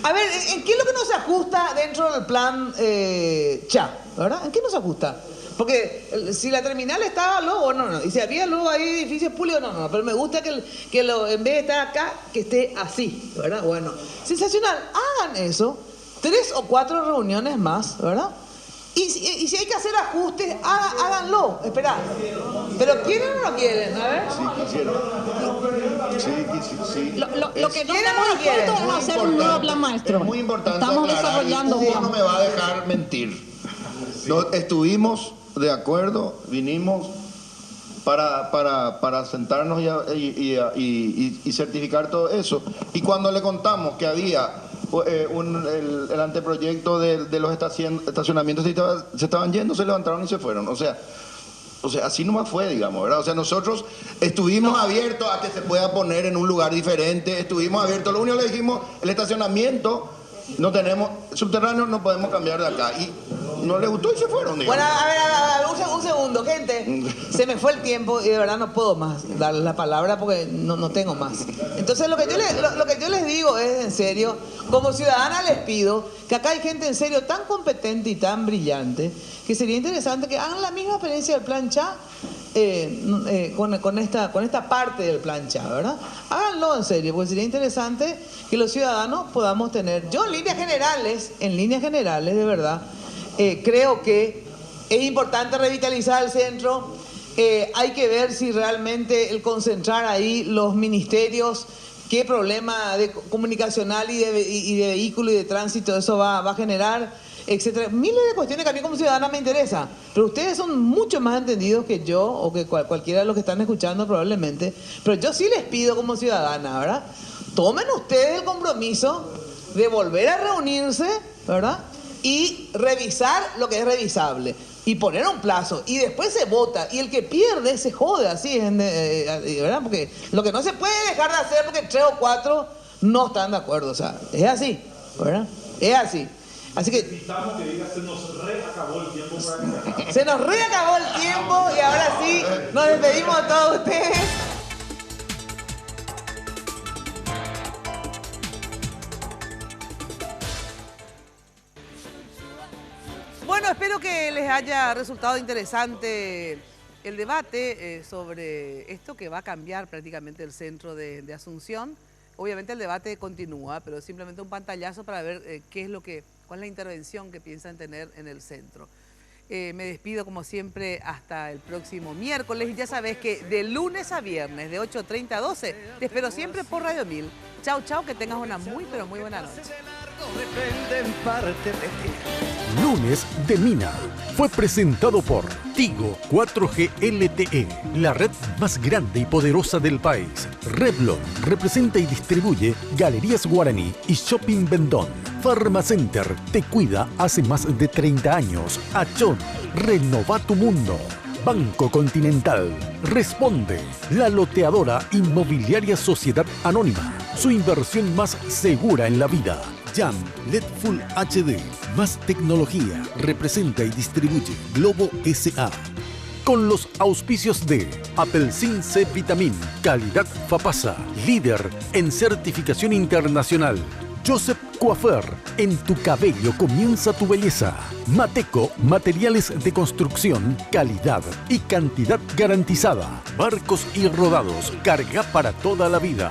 A ver, ¿en qué es lo que no se ajusta dentro del plan CHA? ¿Verdad? ¿En qué no se ajusta? Porque si la terminal estaba luego, no. Y si había luego ahí edificios públicos, no. Pero me gusta que en vez de estar acá, que esté así, ¿verdad? Bueno, sensacional. Hagan eso. 3 o 4 reuniones más, ¿verdad? Y si hay que hacer ajustes, háganlo. Esperá. ¿Pero quieren o no quieren? A ver. Sí, quisieron. Sí. Lo que no estamos dispuestos es hacer un nuevo plan maestro. Es muy importante. Estamos aclarar, desarrollando un Hugo plan. no me va a dejar mentir. Estuvimos de acuerdo, vinimos para sentarnos y certificar todo eso. Y cuando le contamos que había el anteproyecto de los estacionamientos se estaban yendo, se levantaron y se fueron. O sea, así nomás fue, digamos, ¿verdad? O sea, nosotros estuvimos abiertos a que se pueda poner en un lugar diferente, estuvimos abiertos. Lo único que le dijimos, el estacionamiento, no tenemos, subterráneo no podemos cambiar de acá. Y no les gustó y se fueron, digamos. Bueno, a ver, un segundo, gente. Se me fue el tiempo y de verdad no puedo más darles la palabra porque no tengo más. Entonces lo que yo les digo es, en serio, como ciudadana les pido que acá hay gente en serio tan competente y tan brillante que sería interesante que hagan la misma experiencia del plan CHA con esta parte del plan CHA, ¿verdad? Háganlo en serio, porque sería interesante que los ciudadanos podamos tener. Yo en líneas generales, de verdad, creo que es importante revitalizar el centro. Hay que ver si realmente el concentrar ahí los ministerios, qué problema comunicacional y de vehículo y de tránsito eso va a generar, etcétera. Miles de cuestiones que a mí como ciudadana me interesa. Pero ustedes son mucho más entendidos que yo o que cualquiera de los que están escuchando probablemente. Pero yo sí les pido como ciudadana, ¿verdad? Tomen ustedes el compromiso de volver a reunirse, ¿verdad? Y revisar lo que es revisable y poner un plazo y después se vota y el que pierde se jode, así, ¿verdad? Porque lo que no se puede dejar de hacer porque 3 o 4 no están de acuerdo, o sea, es así, ¿verdad? Es así. Así que se nos reacabó el tiempo. Se nos reacabó el tiempo y ahora sí nos despedimos a todos ustedes. Bueno, espero que les haya resultado interesante el debate sobre esto que va a cambiar prácticamente el centro de Asunción. Obviamente el debate continúa, pero simplemente un pantallazo para ver cuál es la intervención que piensan tener en el centro. Me despido como siempre hasta el próximo miércoles y ya sabes que de lunes a viernes de 8:30 a 12 te espero siempre por Radio 1000. Chau, que tengas una muy pero muy buena noche. Lunes de Mina fue presentado por Tigo 4G LTE, la red más grande y poderosa del país. Revlon representa y distribuye Galerías Guaraní y Shopping Vendón. Pharmacenter te cuida hace más de 30 años. Achón, renova tu mundo. Banco Continental. Responde. La loteadora inmobiliaria Sociedad Anónima. Su inversión más segura en la vida. Jam LED Full HD. Más tecnología. Representa y distribuye Globo SA. Con los auspicios de Apelsin C Vitamin, calidad Fapasa, líder en certificación internacional. Joseph Coiffeur, en tu cabello comienza tu belleza. Mateco, materiales de construcción, calidad y cantidad garantizada. Barcos y Rodados, carga para toda la vida.